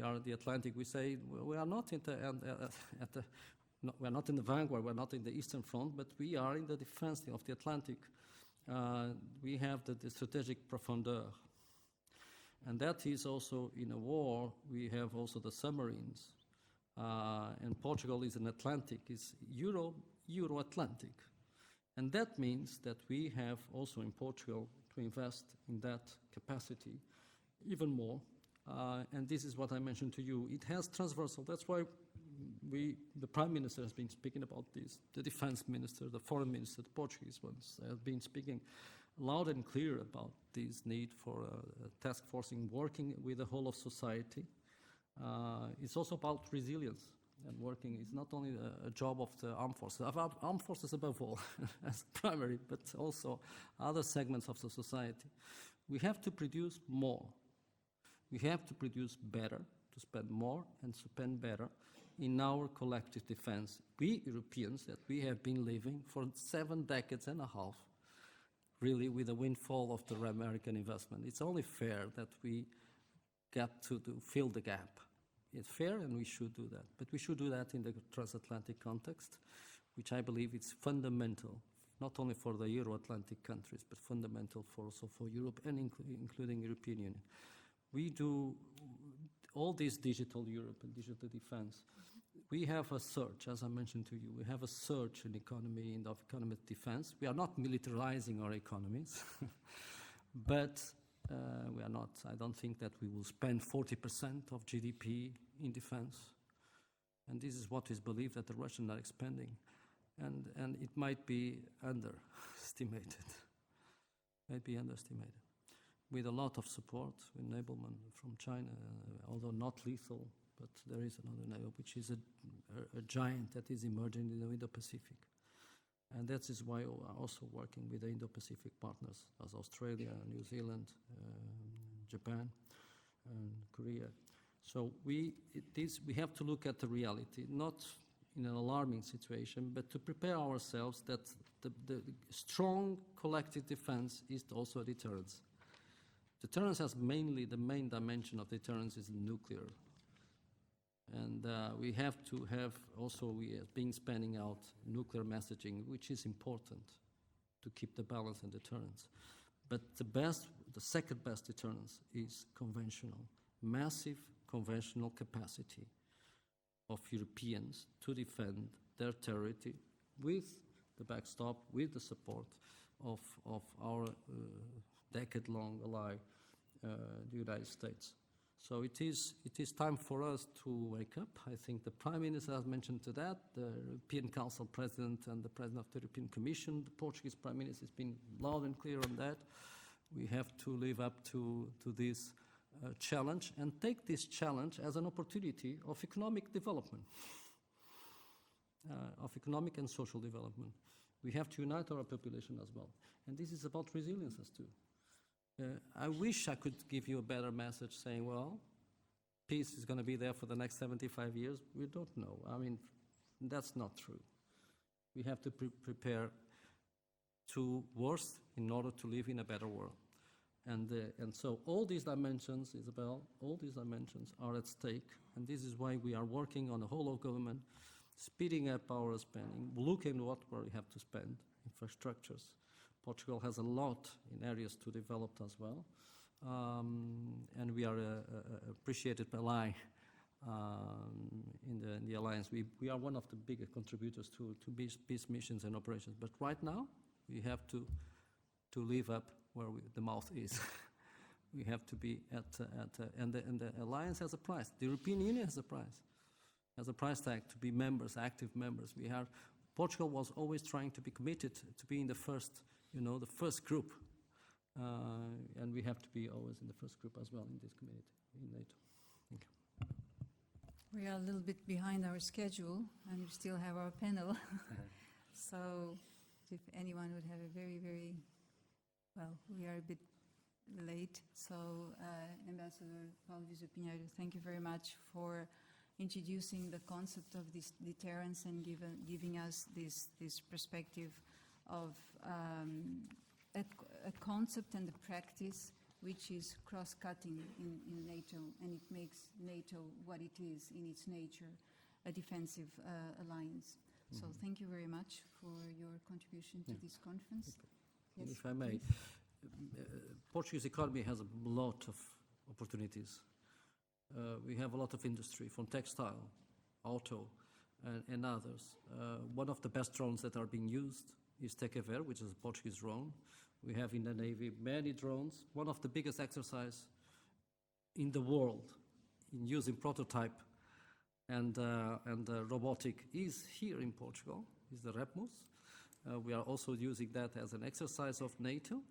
are the Atlantic. We say we are not we're not in the vanguard. We're not in the Eastern Front, but we are in the defense of the Atlantic. We have the strategic profondeur, and that is also in a war. We have also the submarines, and Portugal is an Atlantic. Is Euro-Atlantic, and that means that we have also in Portugal to invest in that capacity even more. And this is what I mentioned to you. It has transversal. That's why the Prime Minister has been speaking about this. The Defense Minister, the Foreign Minister, the Portuguese ones, have been speaking loud and clear about this need for a task force in working with the whole of society. It's also about resilience and working. It's not only a job of the armed forces. Armed forces above all as primary, but also other segments of the society. We have to produce more. We have to produce better, to spend more and spend better in our collective defense. We Europeans, that we have been living for 7 decades and a half, really with the windfall of the American investment. It's only fair that we get to fill the gap. It's fair and we should do that. But we should do that in the transatlantic context, which I believe is fundamental, not only for the Euro-Atlantic countries, but fundamental also for Europe and including European Union. We do all this digital Europe and digital defense. We have a surge, as I mentioned to you, we have a surge in economy, in the economic defense. We are not militarizing our economies, but we are not, I don't think that we will spend 40% of GDP in defense. And this is what is believed that the Russians are expanding. and it might be underestimated. With a lot of support, enablement from China, although not lethal, but there is another enabler, which is a giant that is emerging in the Indo-Pacific. And that is why we are also working with the Indo-Pacific partners, as Australia, New Zealand, Japan, and Korea. So we have to look at the reality, not in an alarming situation, but to prepare ourselves that the strong collective defense is also a deterrence. Deterrence has mainly, the main dimension of deterrence is nuclear. And we have to have also, we have been spanning out nuclear messaging, which is important to keep the balance and deterrence. But the second best deterrence is conventional, massive conventional capacity of Europeans to defend their territory with the backstop, with the support of our decade-long ally, the United States. So it is time for us to wake up. I think the Prime Minister has mentioned to that, the European Council President and the President of the European Commission, the Portuguese Prime Minister has been loud and clear on that. We have to live up to this challenge and take this challenge as an opportunity of economic development, of economic and social development. We have to unite our population as well. And this is about resilience as too. I wish I could give you a better message saying, well, peace is going to be there for the next 75 years. We don't know. I mean, that's not true. We have to prepare to worse in order to live in a better world. And so all these dimensions, Isabel, all these dimensions are at stake. And this is why we are working on the whole of government, speeding up our spending, looking at what we have to spend, infrastructures. Portugal has a lot in areas to develop as well. And we are an appreciated ally in the alliance. We are one of the biggest contributors to peace missions and operations. But right now, we have to live up where the mouth is. We have to be and the alliance has a price. The European Union has a price tag to be members, active members. Portugal was always trying to be committed to be in the first group. And we have to be always in the first group as well in this community, in NATO. Thank you. We are a little bit behind our schedule and we still have our panel. So if anyone would have a very, very, well, we are a bit late. So Ambassador Paulo Viso Pinheiro, thank you very much for introducing the concept of this deterrence and giving us this perspective of a concept and a practice which is cross-cutting in NATO, and it makes NATO what it is in its nature, a defensive alliance. Mm-hmm. So thank you very much for your contribution to this conference. Yes. If I may, Portuguese economy has a lot of opportunities. We have a lot of industry, from textile, auto, and others. One of the best drones that are being used is Tekever, which is a Portuguese drone. We have in the Navy many drones. One of the biggest exercises in the world in using prototype and robotic is here in Portugal, is the REPMUS. We are also using that as an exercise of NATO.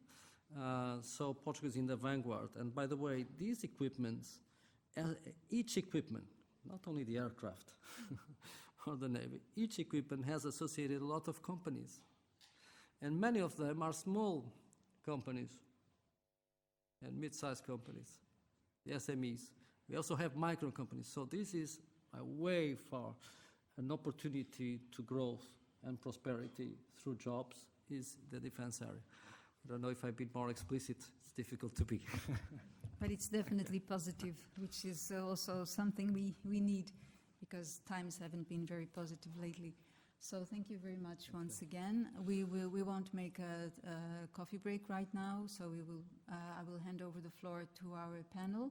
So Portugal is in the vanguard. And by the way, these equipments, each equipment, not only the aircraft or the Navy, each equipment has associated a lot of companies. And many of them are small companies and mid-sized companies, the SMEs. We also have micro companies. So this is a way far an opportunity to growth and prosperity through jobs is the defense area. I don't know if I've been more explicit. It's difficult to be. But it's definitely positive, which is also something we need, because times haven't been very positive lately. So thank you very much once again. We won't make a coffee break right now, so I will hand over the floor to our panel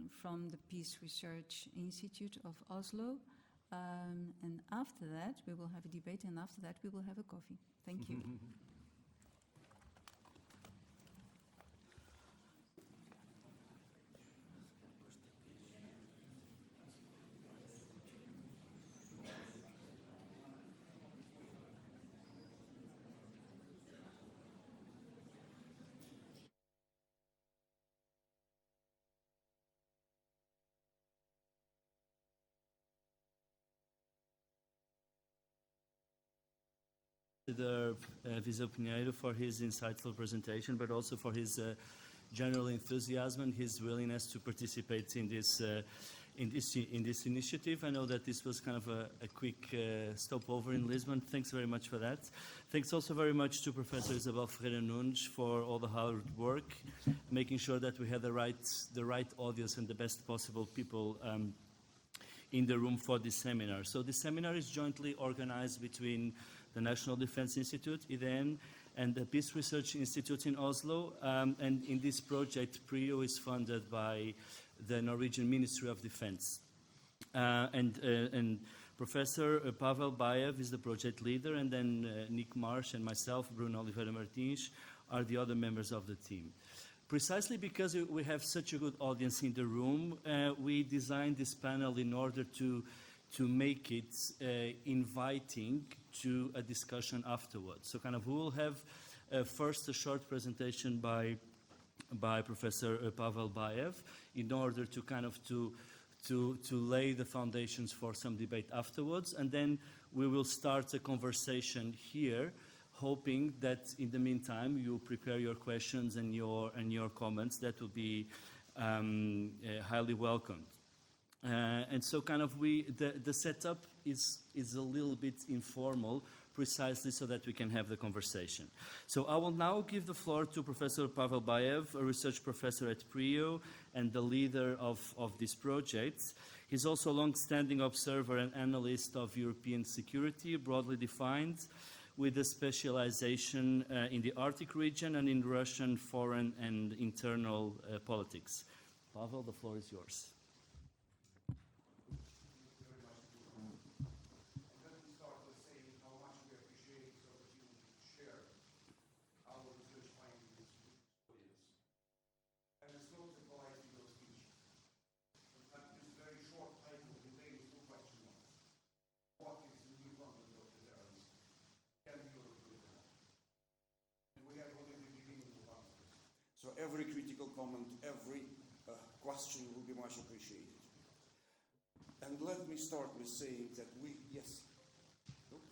from the Peace Research Institute of Oslo. And after that, we will have a debate, and after that, we will have a coffee. Thank you. Ambassador Viseu Pinheiro for his insightful presentation, but also for his general enthusiasm and his willingness to participate in this initiative. I know that this was kind of a quick stopover in Lisbon. Thanks very much for that. Thanks also very much to Professor Isabel Ferreira Nunes for all the hard work, making sure that we had the right audience and the best possible people in the room for this seminar. So this seminar is jointly organized between the National Defense Institute, IDN, and the Peace Research Institute in Oslo. And in this project, PRIO is funded by the Norwegian Ministry of Defense. And Professor Pavel Bayev is the project leader, and then Nick Marsh and myself, Bruno Oliveira Martins, are the other members of the team. Precisely because we have such a good audience in the room, we designed this panel in order to make it inviting to a discussion afterwards. So kind of we will have first a short presentation by Professor Pavel Bayev in order to kind of to lay the foundations for some debate afterwards, and then we will start a conversation here, hoping that in the meantime you prepare your questions and your comments. That will be highly welcomed. And so kind of the setup is a little bit informal, precisely so that we can have the conversation. So I will now give the floor to Professor Pavel Bayev, a research professor at PRIO and the leader of this project. He's also a long-standing observer and analyst of European security, broadly defined, with a specialization in the Arctic region and in Russian foreign and internal politics. Pavel, the floor is yours. So every critical comment, every question will be much appreciated. And let me start with saying that yes, nope,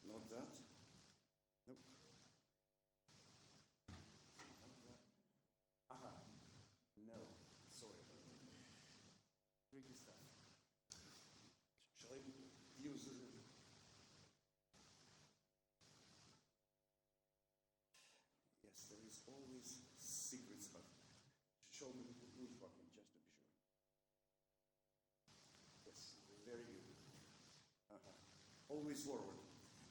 not that, nope, not that, no, sorry, tricky stuff. Shall I use the... Yes, there is always secrets, but show me which button, just to be sure. Yes, very good. Always forward,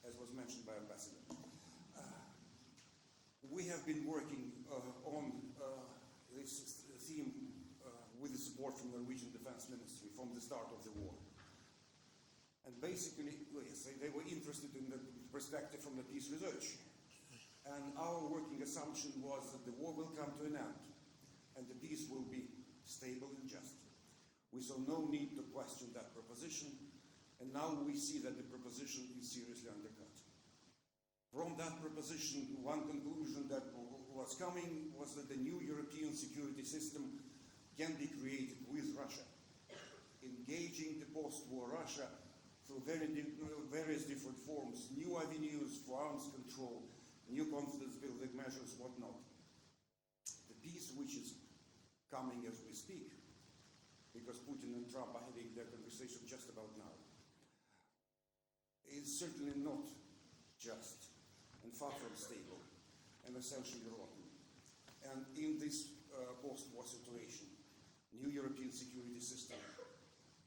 as was mentioned by Ambassador. We have been working on this theme with the support from the Norwegian Defense Ministry from the start of the war. And basically, yes, they were interested in the perspective from the peace research. And our working assumption was that the war will come to an end and the peace will be stable and just. We saw no need to question that proposition, and now we see that the proposition is seriously undercut. From that proposition, one conclusion that was coming was that the new European security system can be created with Russia, engaging the post-war Russia through various different forms, new avenues for arms control, new confidence-building measures, whatnot. The peace which is coming as we speak, because Putin and Trump are having their conversation just about now, is certainly not just and far from stable and essentially rotten. And in this post-war situation, new European security system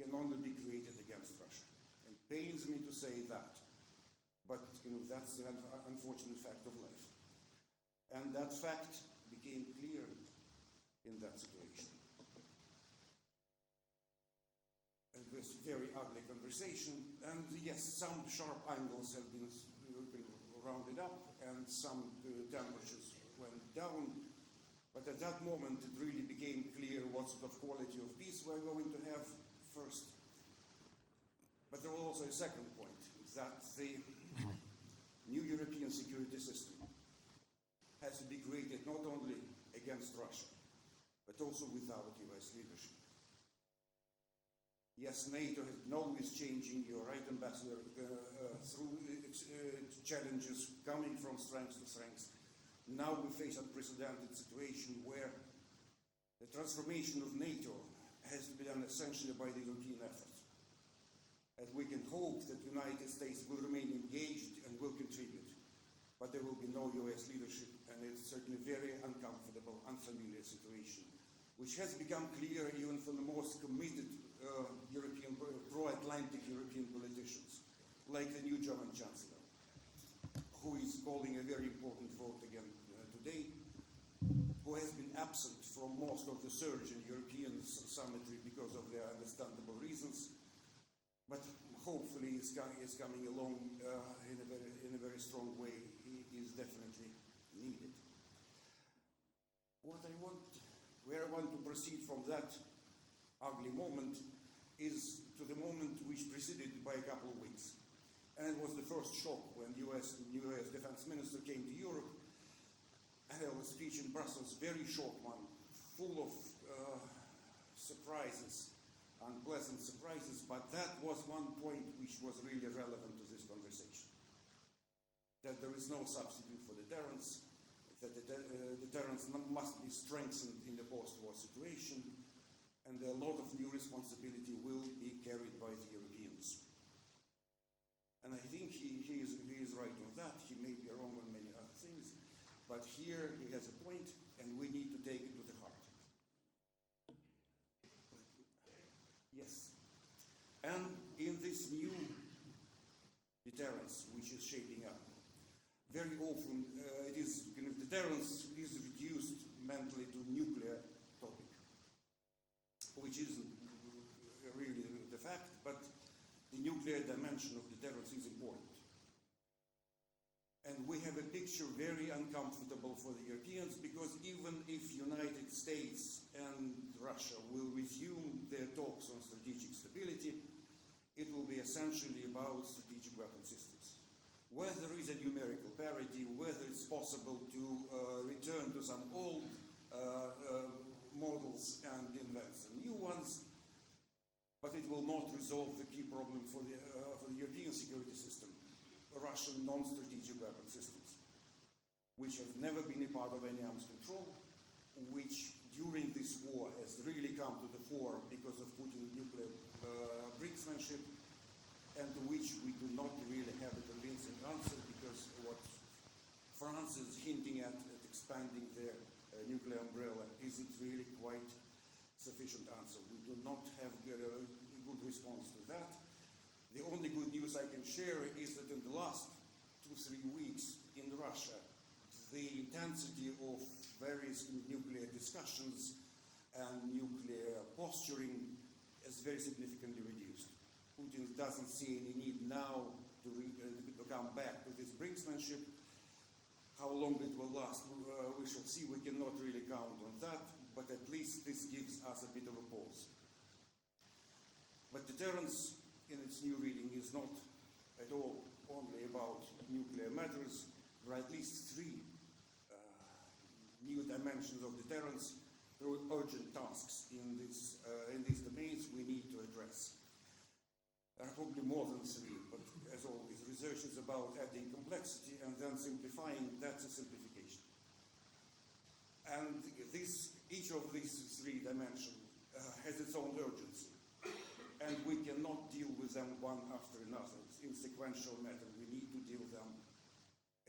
can only be created against Russia. It pains me to say that, but that's the unfortunate fact of life. And that fact became clear in that situation. It was a very ugly conversation, and yes, some sharp angles have been rounded up, and some temperatures went down. But at that moment, it really became clear what sort of quality of peace we're going to have first. But there was also a second point, that the new European security system has to be created not only against Russia, but also without US leadership. Yes, NATO has always changing, you're right, Ambassador, through challenges coming from strength to strength. Now we face an unprecedented situation where the transformation of NATO has to be done essentially by the European effort. And we can hope that the United States will remain engaged and will contribute. But there will be no US leadership, and it's certainly a very uncomfortable, unfamiliar situation, which has become clear even for the most committed European, pro-Atlantic European politicians, like the new German Chancellor, who is calling a very important vote again today, who has been absent from most of the surge in European summitry because of their understandable reasons, but hopefully is coming along in a very strong way. He is definitely needed. Where I want to proceed from that ugly moment is to the moment which preceded by a couple of weeks. And it was the first shock when new US Defense Minister came to Europe and held a speech in Brussels, very short one, full of surprises, unpleasant surprises, but that was one point which was really relevant to this conversation. That there is no substitute for deterrence, that deterrence must be strengthened in the post-war situation, and a lot of new responsibility will be carried by the Europeans. And I think he is right on that. He may be wrong on many other things, but here he has a point, and we need to take it to the heart. Yes. And in this new deterrence which is shaping up, very often deterrence is reduced mentally to nuclear topic, which isn't really the fact, but the nuclear dimension of deterrence is important. And we have a picture very uncomfortable for the Europeans, because even if United States and Russia will resume their talks on strategic stability, it will be essentially about strategic weapon systems. Whether there is a numerical parity, whether it's possible to return to some old models and invent some new ones, but it will not resolve the key problem for the European security system, Russian non-strategic weapon systems, which have never been a part of any arms control, which during this war has really come to the fore because of Putin's nuclear brinksmanship, and to which we do not really have a convincing answer, because what France is hinting at expanding their nuclear umbrella isn't really quite sufficient answer. We do not have a good response to that. The only good news I can share is that in the last 2-3 weeks in Russia, the intensity of various nuclear discussions and nuclear posturing is very significantly reduced. Putin doesn't see any need now to come back to this brinksmanship. How long it will last, we shall see. We cannot really count on that, but at least this gives us a bit of a pause. But deterrence, in its new reading, is not at all only about nuclear matters. There are at least 3 new dimensions of deterrence. There are urgent tasks in these domains we need to address. There are probably more than 3, but as always, research is about adding complexity and then simplifying. That's a simplification. And each of these 3 dimensions has its own urgency. And we cannot deal with them one after another. It's in sequential matter. We need to deal with them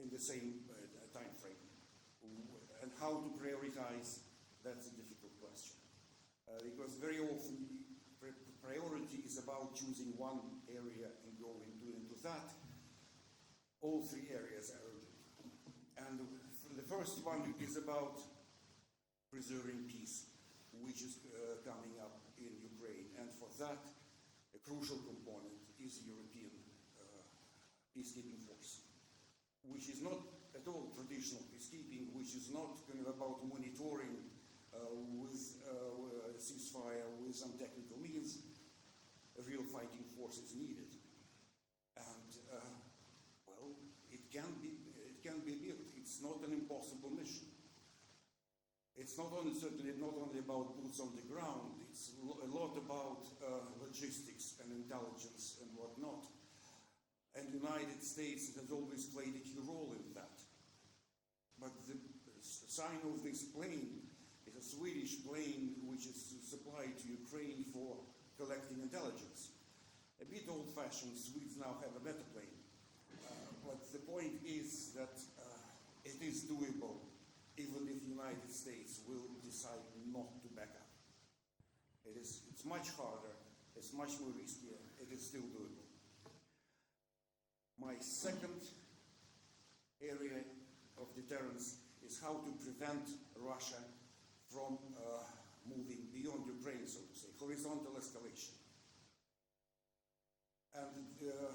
in the same time frame. And how to prioritize, that's a difficult question. Because very often priority is about choosing one area and going into that. All 3 areas are urgent. And the first one is about preserving peace, which is coming up in Ukraine. And for that, a crucial component is the European peacekeeping force, which is not at all traditional peacekeeping, which is not kind of about monitoring with ceasefire, with some technical means. A real fighting force is needed. And, well, it can be built. It's not an impossible mission. It's certainly not only about boots on the ground. It's a lot about logistics and intelligence and whatnot. And the United States has always played a key role in that. But the sign of this plane is a Swedish plane which is supplied to Ukraine for collecting intelligence. A bit old-fashioned, Swedes now have a better plane. But the point is that it is doable, even if the United States will decide not to back up. It's much harder, it's much more riskier, it is still doable. My second area of deterrence is how to prevent Russia from moving beyond Ukraine, so to say, horizontal escalation. And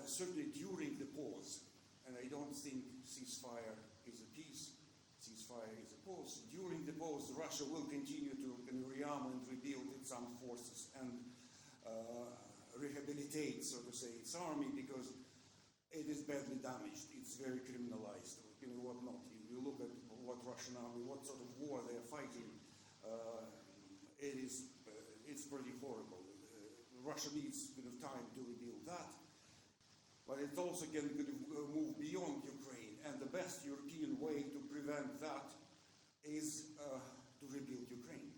certainly during the pause, and I don't think ceasefire is a peace, ceasefire is a pause. During the pause, Russia will continue to rearm and rebuild its armed forces and rehabilitate, so to say, its army, because it is badly damaged. It's very criminalized, whatnot. You look at what Russian army, what sort of war they are fighting. It's pretty horrible. Russia needs time to rebuild that, but it also can move beyond Ukraine. And the best European way to prevent that is to rebuild Ukraine.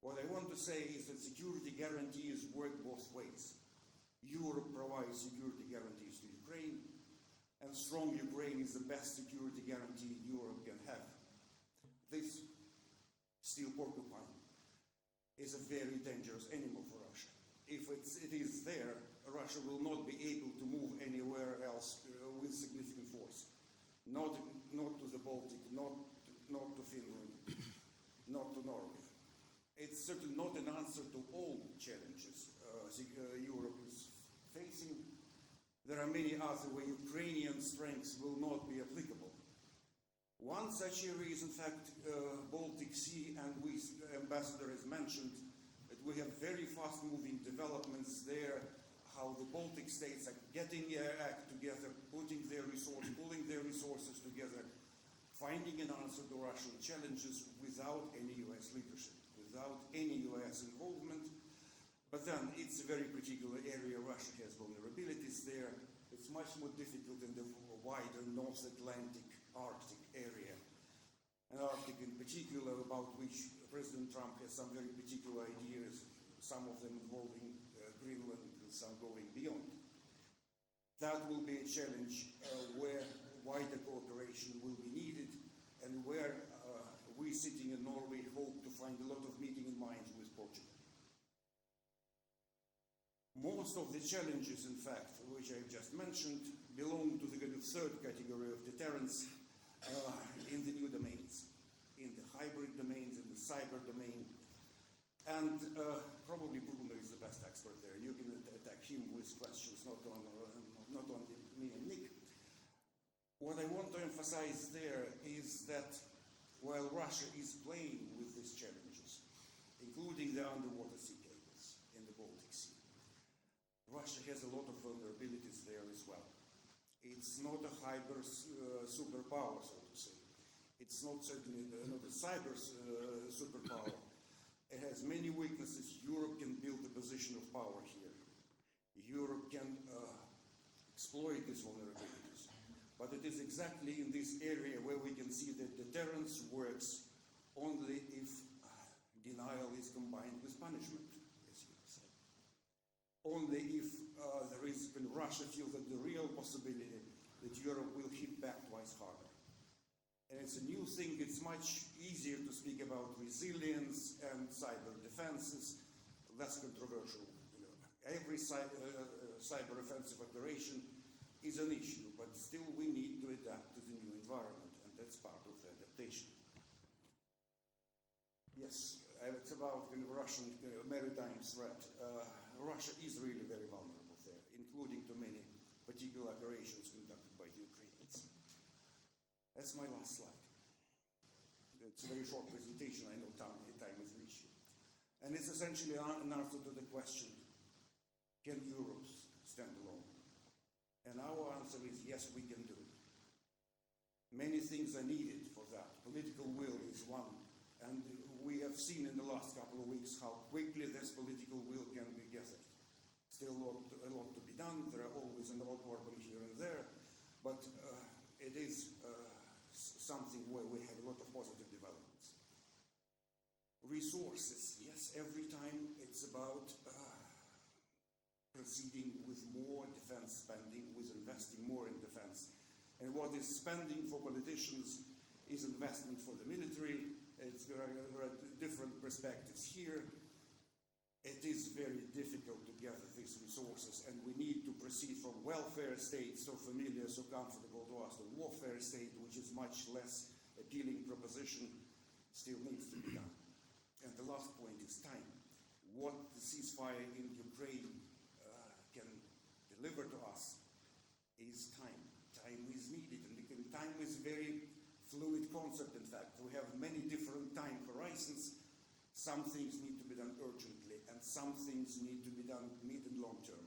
What I want to say is that security guarantees work both ways. Europe provides security guarantees to Ukraine, and strong Ukraine is the best security guarantee Europe can have. This steel porcupine is a very dangerous animal for Russia. If it is there, Russia will not be able to move anywhere else with significant force. Not to the Baltic, not to Finland, not to Norway. It's certainly not an answer to all challenges Europe is facing. There are many others where Ukrainian strengths will not be applicable. One such area is, in fact, Baltic Sea, and Ambassador has mentioned that we have very fast-moving developments there, how the Baltic states are getting their act together, pulling their resources together, finding an answer to Russian challenges without any US leadership, without any US involvement. But then it's a very particular area. Russia has vulnerabilities there. It's much more difficult in the wider North Atlantic, Arctic area. And Arctic in particular, about which President Trump has some very particular ideas, some of them involving Greenland and some going beyond. That will be a challenge where wider cooperation will be needed, and where we sitting in Norway hope to find a lot of meeting in minds with Portugal. Most of the challenges, in fact, which I've just mentioned, belong to the kind of third category of deterrence in the new domains, in the hybrid domains, in the cyber domain. And probably Bruno is the best expert there. You can attack him with questions, not on me and Nick. What I want to emphasize there is that while Russia is playing with these challenges, including the underwater sea cables in the Baltic Sea, Russia has a lot of vulnerabilities there as well. It's not a hyper superpower, so to say. It's not certainly not a cyber superpower. It has many weaknesses. Europe can build a position of power here. Europe can exploit these vulnerabilities. But it is exactly in this area where we can see that deterrence works only if denial is combined with punishment, as you said. Only if Russia feels that the real possibility that Europe will hit back twice harder. And it's a new thing. It's much easier to speak about resilience and cyber defenses, less controversial. Every cyber offensive operation is an issue, but still we need to adapt to the new environment, and that's part of the adaptation. Yes, it's about the Russian maritime threat. Russia is really very vulnerable there, including to many particular operations conducted by the Ukrainians. That's my last slide. It's a very short presentation. I know time is an issue. And it's essentially an answer to the question, can Europe stand alone? And our answer is yes, we can do it. Many things are needed for that. Political will is one. And we have seen in the last couple of weeks how quickly this political will can be gathered. Still a lot to be done. There are always an odd Orban here but it is something where we have a lot of positive developments. Resources, yes, every time it's about proceeding with more defense spending, with investing more in defense. And what is spending for politicians is investment for the military. There are different perspectives here. It is very difficult to gather these resources, and we need to proceed from welfare state, so familiar, so comfortable to us, to warfare state, which is much less appealing proposition, still needs to be done. And the last point is time. What the ceasefire in Ukraine can deliver to us is time. Time is needed, and time is a very fluid concept, in fact. We have many different time horizons. Some things need to be done urgently, and some things need to be done mid and long term.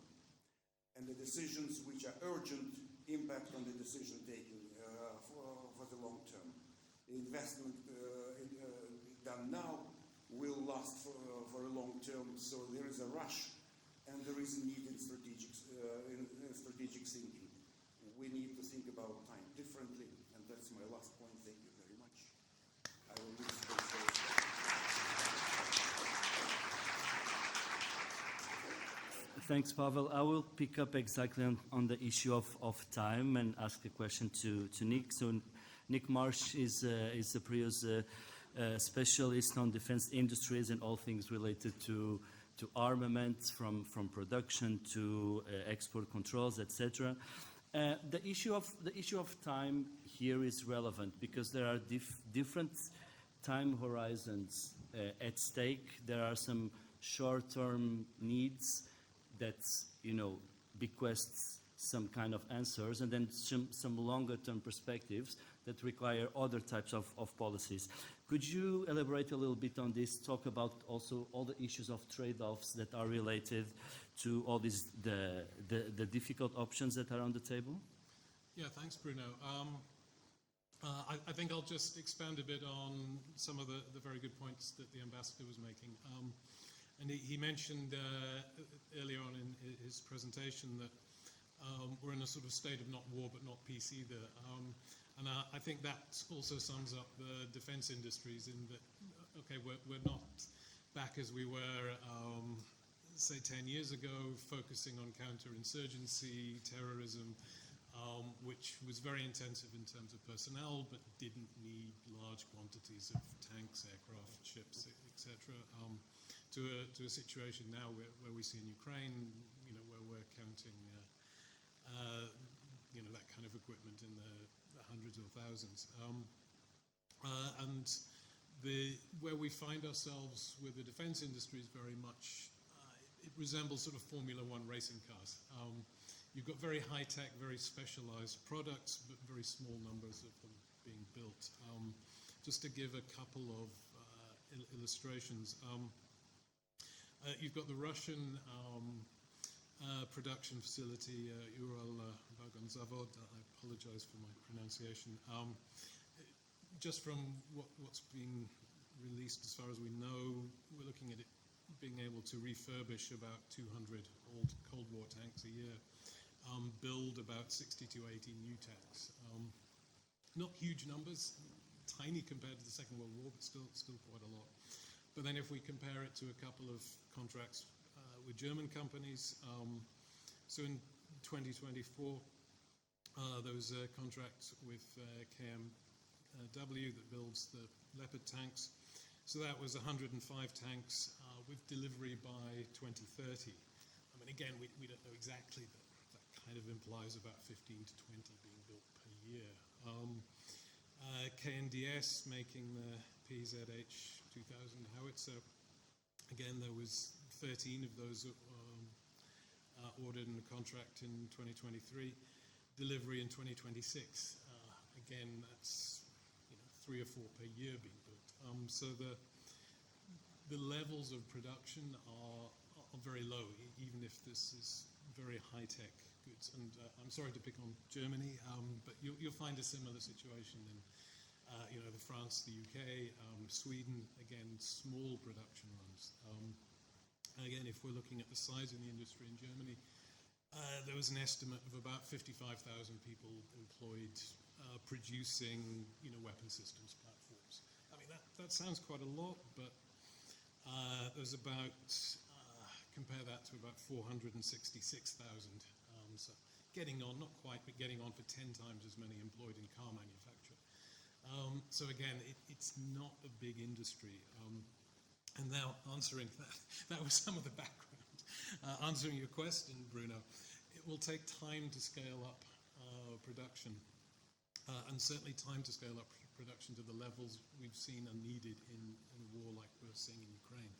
And the decisions which are urgent impact on the decision taking for the long term. The investment done now will last for a long term, so there is a rush and there is a need in strategic thinking. We need to think about time differently, and that's my last point. Thank you very much. I will leave space for Thanks, Pavel. I will pick up exactly on the issue of time and ask the question to Nick. So Nick Marsh is a previous specialist on defense industries and all things related to armaments, from production to export controls, etc. The issue of time here is relevant because there are different time horizons at stake. There are some short-term needs that bequests some kind of answers, and then some longer-term perspectives that require other types of policies. Could you elaborate a little bit on this? Talk about also all the issues of trade-offs that are related to all these the difficult options that are on the table. Yeah, thanks, Bruno. I think I'll just expand a bit on some of the very good points that the ambassador was making. And he mentioned earlier on in his presentation that we're in a sort of state of not war but not peace either. And I think that also sums up the defense industries in that, okay, we're not back as we were, say, 10 years ago, focusing on counterinsurgency, terrorism, which was very intensive in terms of personnel but didn't need large quantities of tanks, aircraft, ships, etc. To a situation now where we see in Ukraine, where we're counting, that kind of equipment in the hundreds or thousands. And where we find ourselves with the defense industry is very much, it resembles sort of Formula One racing cars. You've got very high-tech, very specialized products, but very small numbers of them being built. Just to give a couple of illustrations. You've got the Russian production facility, Ural Vagon Zavod. I apologize for my pronunciation. Just from what's being released, as far as we know, we're looking at it being able to refurbish about 200 old Cold War tanks a year, build about 60 to 80 new tanks. Not huge numbers, tiny compared to the Second World War, but still quite a lot. But then if we compare it to a couple of contracts with German companies, so in 2024, there was a contract with KMW that builds the Leopard tanks. So that was 105 tanks with delivery by 2030. I mean, again, we don't know exactly, but that kind of implies about 15 to 20 being built per year. KNDS making the PZH 2000 howitzer. Again, there was 13 of those ordered in a contract in 2023. Delivery in 2026. Again, that's 3 or 4 per year being built. So the levels of production are very low, even if this is very high-tech goods. And I'm sorry to pick on Germany, but you'll find a similar situation in the France, the UK, Sweden. Again, small production runs. Again, if we're looking at the size of the industry in Germany, There was an estimate of about 55,000 people employed producing, weapon systems platforms. I mean, that sounds quite a lot, but there's about, compare that to about 466,000. So getting on, not quite, but getting on for 10 times as many employed in car manufacture. So again, it's not a big industry. And now answering that was some of the background. Answering your question, Bruno, it will take time to scale up production, and certainly time to scale up production to the levels we've seen are needed in a war like we're seeing in Ukraine.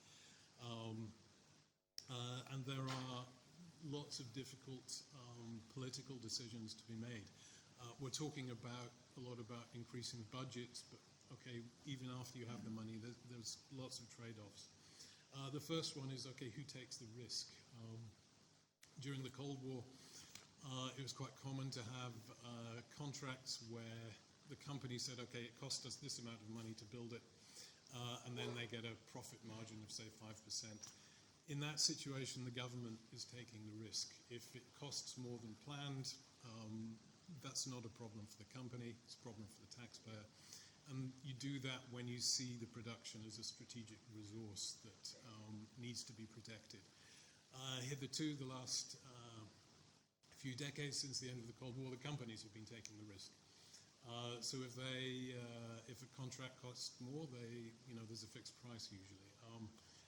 And there are lots of difficult political decisions to be made. We're talking a lot about increasing budgets, but okay, even after you have the money, there's lots of trade-offs. The first one is, okay, who takes the risk? During the Cold War, it was quite common to have contracts where the company said, okay, it cost us this amount of money to build it, and then they get a profit margin of, say, 5%. In that situation, the government is taking the risk. If it costs more than planned, that's not a problem for the company, it's a problem for the taxpayer. And you do that when you see the production as a strategic resource that needs to be protected. Hitherto, the last few decades since the end of the Cold War, the companies have been taking the risk. So if a contract costs more, there's a fixed price usually.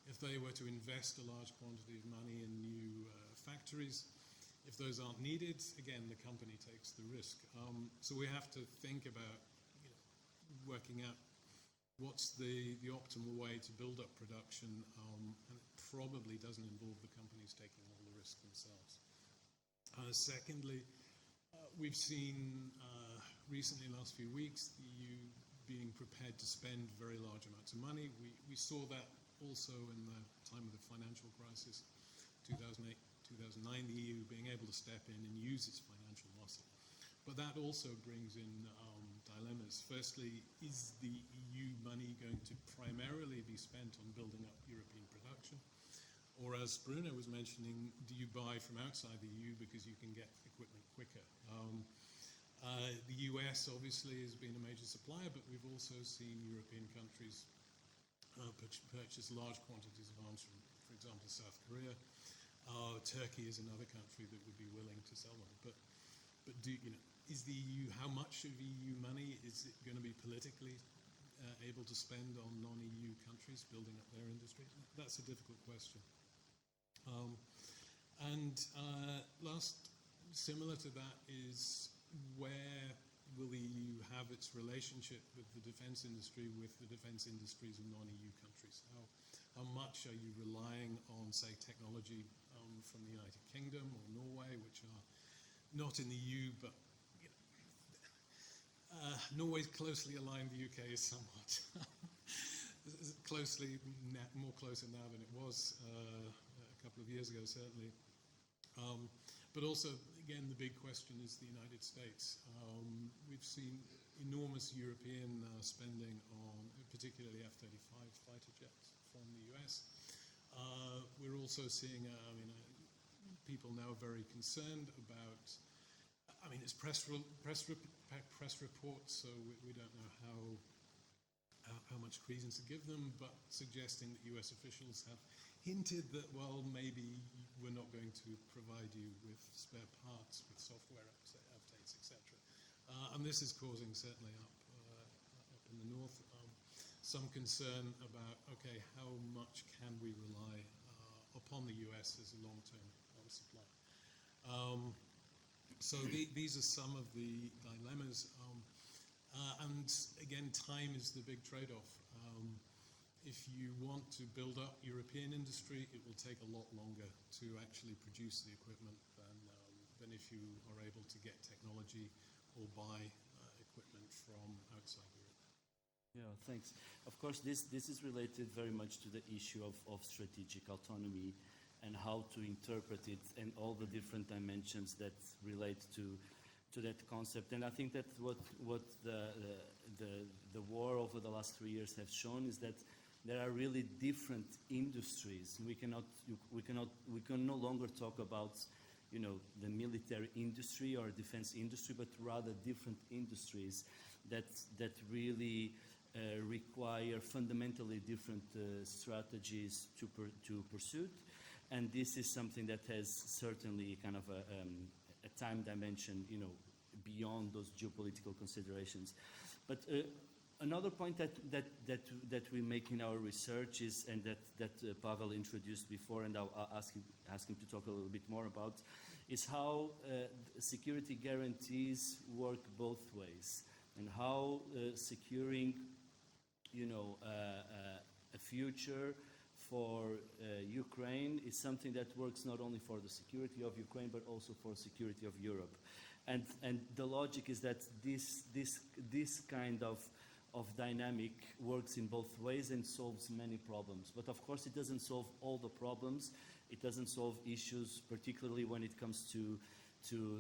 If they were to invest a large quantity of money in new factories, if those aren't needed, again, the company takes the risk. So we have to think about working out what's the optimal way to build up production, and it probably doesn't involve the companies taking all the risk themselves. Secondly, we've seen recently, last few weeks, the EU being prepared to spend very large amounts of money. We saw that also in the time of the financial crisis, 2008, 2009, the EU being able to step in and use its financial muscle. But that also brings in dilemmas. Firstly, is the EU money going to primarily be spent on building up European production? Or as Bruno was mentioning, do you buy from outside the EU because you can get equipment quicker? The US obviously has been a major supplier, but we've also seen European countries purchase large quantities of arms from, for example, South Korea. Turkey is another country that would be willing to sell them. But is the EU, how much of EU money is it going to be politically able to spend on non-EU countries building up their industries? That's a difficult question. Last, similar to that, is where will the EU have its relationship with the defense industry, with the defense industries of non-EU countries? How much are you relying on, say, technology from the United Kingdom or Norway, which are not in the EU, but Norway's closely aligned. The UK is somewhat more closer now than it was a couple of years ago, certainly. But also, again, the big question is the United States. We've seen enormous European spending on, particularly F-35 fighter jets from the US. We're also seeing, people now are very concerned about, it's press reports, so we don't know how much credence to give them, but suggesting that US officials have hinted that, well, maybe we're not going to provide you with spare parts, with software updates, etc. And this is causing, certainly up in the north, some concern about, okay, how much can we rely upon the US as a long-term supplier? So these are some of the dilemmas. And again, time is the big trade-off. If you want to build up European industry, it will take a lot longer to actually produce the equipment than if you are able to get technology or buy equipment from outside Europe. Yeah, thanks. Of course, this is related very much to the issue of strategic autonomy and how to interpret it and all the different dimensions that relate to that concept. And I think that what the war over the last 3 years has shown is that there are really different industries. We can no longer talk about the military industry or defense industry, but rather different industries that really require fundamentally different strategies to pursue. And this is something that has certainly kind of a time dimension, beyond those geopolitical considerations. But another point that we make in our research is, and that Pavel introduced before, and I'll ask him to talk a little bit more about, is how security guarantees work both ways, and how securing, a future for Ukraine is something that works not only for the security of Ukraine, but also for security of Europe. And the logic is that this kind of dynamic works in both ways and solves many problems. But of course, it doesn't solve all the problems. It doesn't solve issues, particularly when it comes to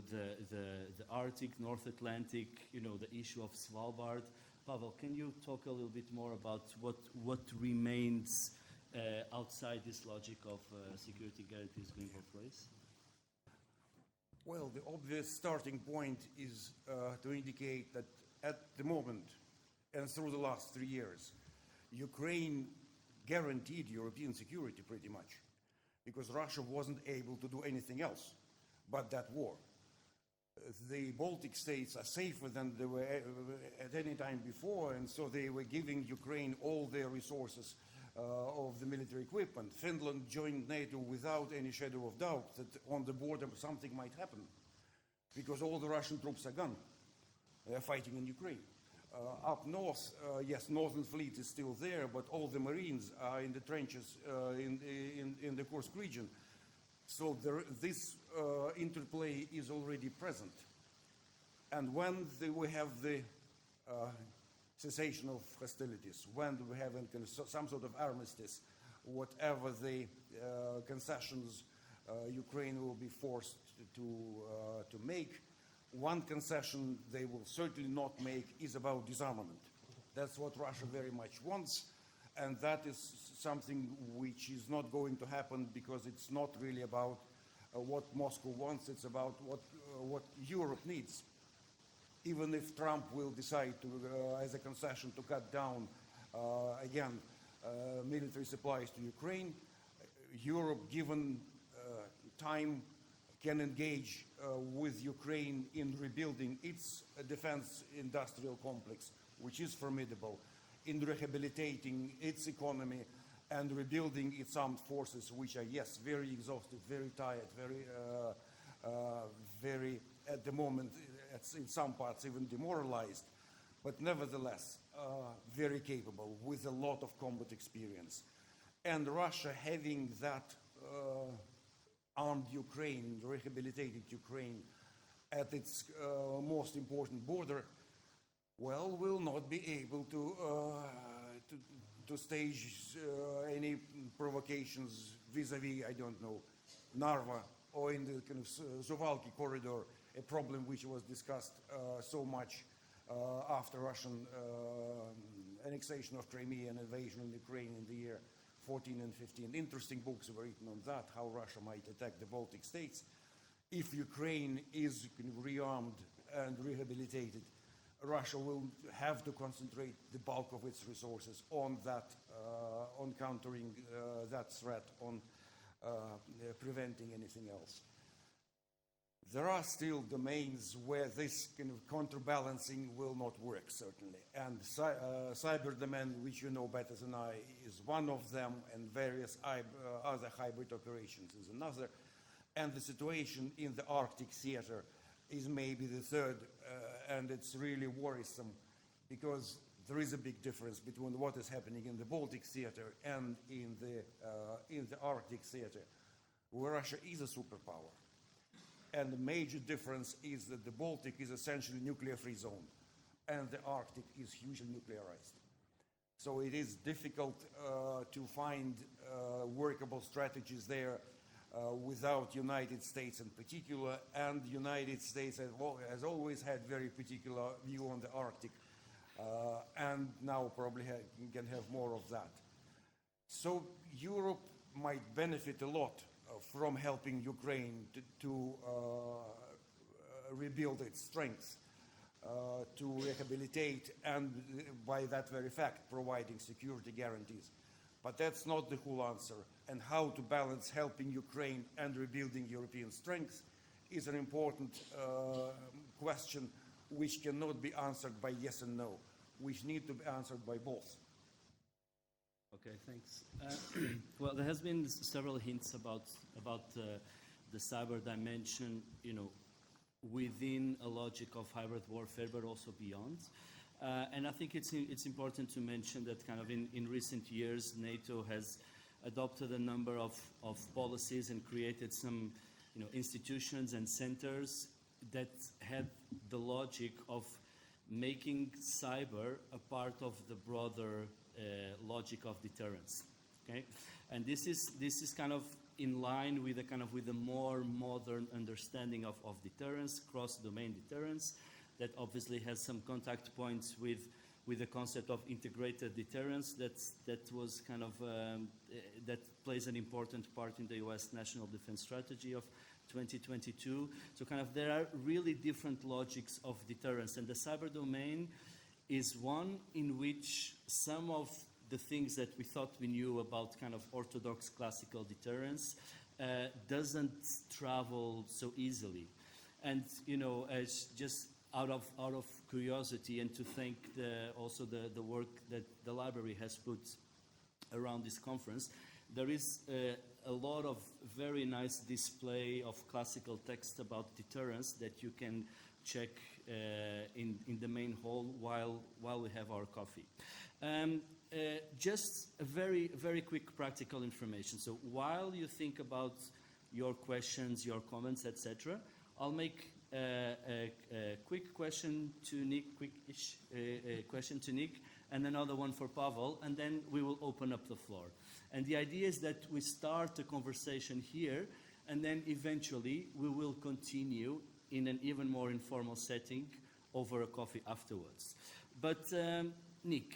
the Arctic, North Atlantic, the issue of Svalbard. Pavel, can you talk a little bit more about what remains outside this logic of security guarantees going both ways? Well, the obvious starting point is to indicate that at the moment, and through the last 3 years, Ukraine guaranteed European security pretty much, because Russia wasn't able to do anything else but that war. The Baltic states are safer than they were at any time before, and so they were giving Ukraine all their resources of the military equipment. Finland joined NATO without any shadow of doubt that on the border something might happen, because all the Russian troops are gone. They are fighting in Ukraine. Up north, yes, Northern Fleet is still there, but all the Marines are in the trenches in the Kursk region. So this interplay is already present. And when we have the cessation of hostilities, when we have some sort of armistice, whatever the concessions Ukraine will be forced to make, one concession they will certainly not make is about disarmament. That's what Russia very much wants, and that is something which is not going to happen, because it's not really about what Moscow wants, it's about what Europe needs. Even if Trump will decide to, as a concession, to cut down, again, military supplies to Ukraine, Europe, given time, can engage with Ukraine in rebuilding its defense industrial complex, which is formidable, in rehabilitating its economy and rebuilding its armed forces, which are, yes, very exhausted, very tired, very, at the moment, in some parts, even demoralized, but nevertheless, very capable, with a lot of combat experience. And Russia, having that armed Ukraine, rehabilitated Ukraine at its most important border, well, will not be able to stage any provocations vis-a-vis, I don't know, Narva or in the kind of Suwalki corridor, a problem which was discussed so much after Russian annexation of Crimea and invasion of Ukraine in the year 14 and 15. Interesting books were written on that, how Russia might attack the Baltic states. If Ukraine is rearmed and rehabilitated, Russia will have to concentrate the bulk of its resources on that, on countering that threat, on preventing anything else. There are still domains where this kind of counterbalancing will not work, certainly. And cyber domain, which you know better than I, is one of them, and various other hybrid operations is another. And the situation in the Arctic theater is maybe the third, and it's really worrisome, because there is a big difference between what is happening in the Baltic theater and in the Arctic theater, where Russia is a superpower. And the major difference is that the Baltic is essentially nuclear-free zone, and the Arctic is hugely nuclearized. So it is difficult to find workable strategies there without United States in particular, and the United States has always had very particular view on the Arctic, and now probably can have more of that. So Europe might benefit a lot from helping Ukraine to rebuild its strength, to rehabilitate, and by that very fact, providing security guarantees. But that's not the whole answer. And how to balance helping Ukraine and rebuilding European strength is an important question which cannot be answered by yes and no, which need to be answered by both. Okay, thanks. Well, there has been several hints about the cyber dimension, within a logic of hybrid warfare, but also beyond. And I think it's important to mention that kind of in recent years, NATO has adopted a number of policies and created some institutions and centers that had the logic of making cyber a part of the broader logic of deterrence. Okay, and this is kind of in line with the more modern understanding of deterrence, cross-domain deterrence, that obviously has some contact points with the concept of integrated deterrence that was kind of that plays an important part in the U.S. National Defense Strategy of 2022. So kind of there are really different logics of deterrence, and the cyber domain is one in which some of the things that we thought we knew about kind of orthodox classical deterrence doesn't travel so easily. And as just out of curiosity, and to thank also the work that the library has put around this conference, there is a lot of very nice display of classical text about deterrence that you can check in the main hall while we have our coffee. Just a very, very quick practical information. So while you think about your questions, your comments, etc., I'll make a quick question to Nick, quick-ish question to Nick, and another one for Pavel, and then we will open up the floor. And the idea is that we start a conversation here, and then eventually we will continue in an even more informal setting over a coffee afterwards. But Nick,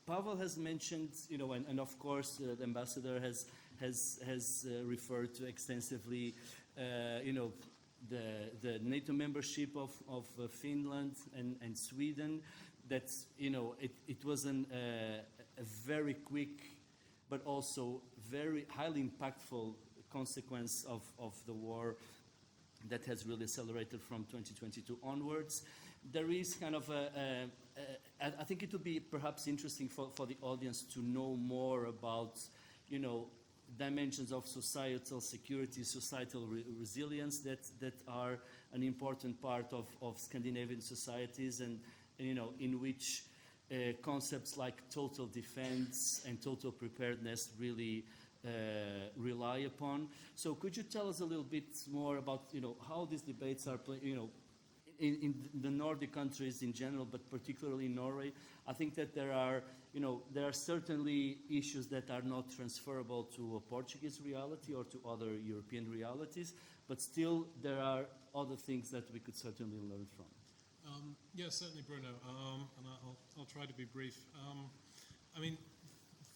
Pavel has mentioned, and of course the ambassador has referred to extensively, the NATO membership of Finland and Sweden. That's it was a very quick, but also very highly impactful consequence of the war that has really accelerated from 2022 onwards. There is kind of I think it would be perhaps interesting for the audience to know more about, dimensions of societal security, societal resilience that are an important part of Scandinavian societies, and in which concepts like total defense and total preparedness really rely upon. So could you tell us a little bit more about how these debates are in the Nordic countries in general, but particularly in Norway? I think that there are certainly issues that are not transferable to a Portuguese reality or to other European realities, but still there are other things that we could certainly learn from. Yes, certainly, Bruno, and I'll try to be brief.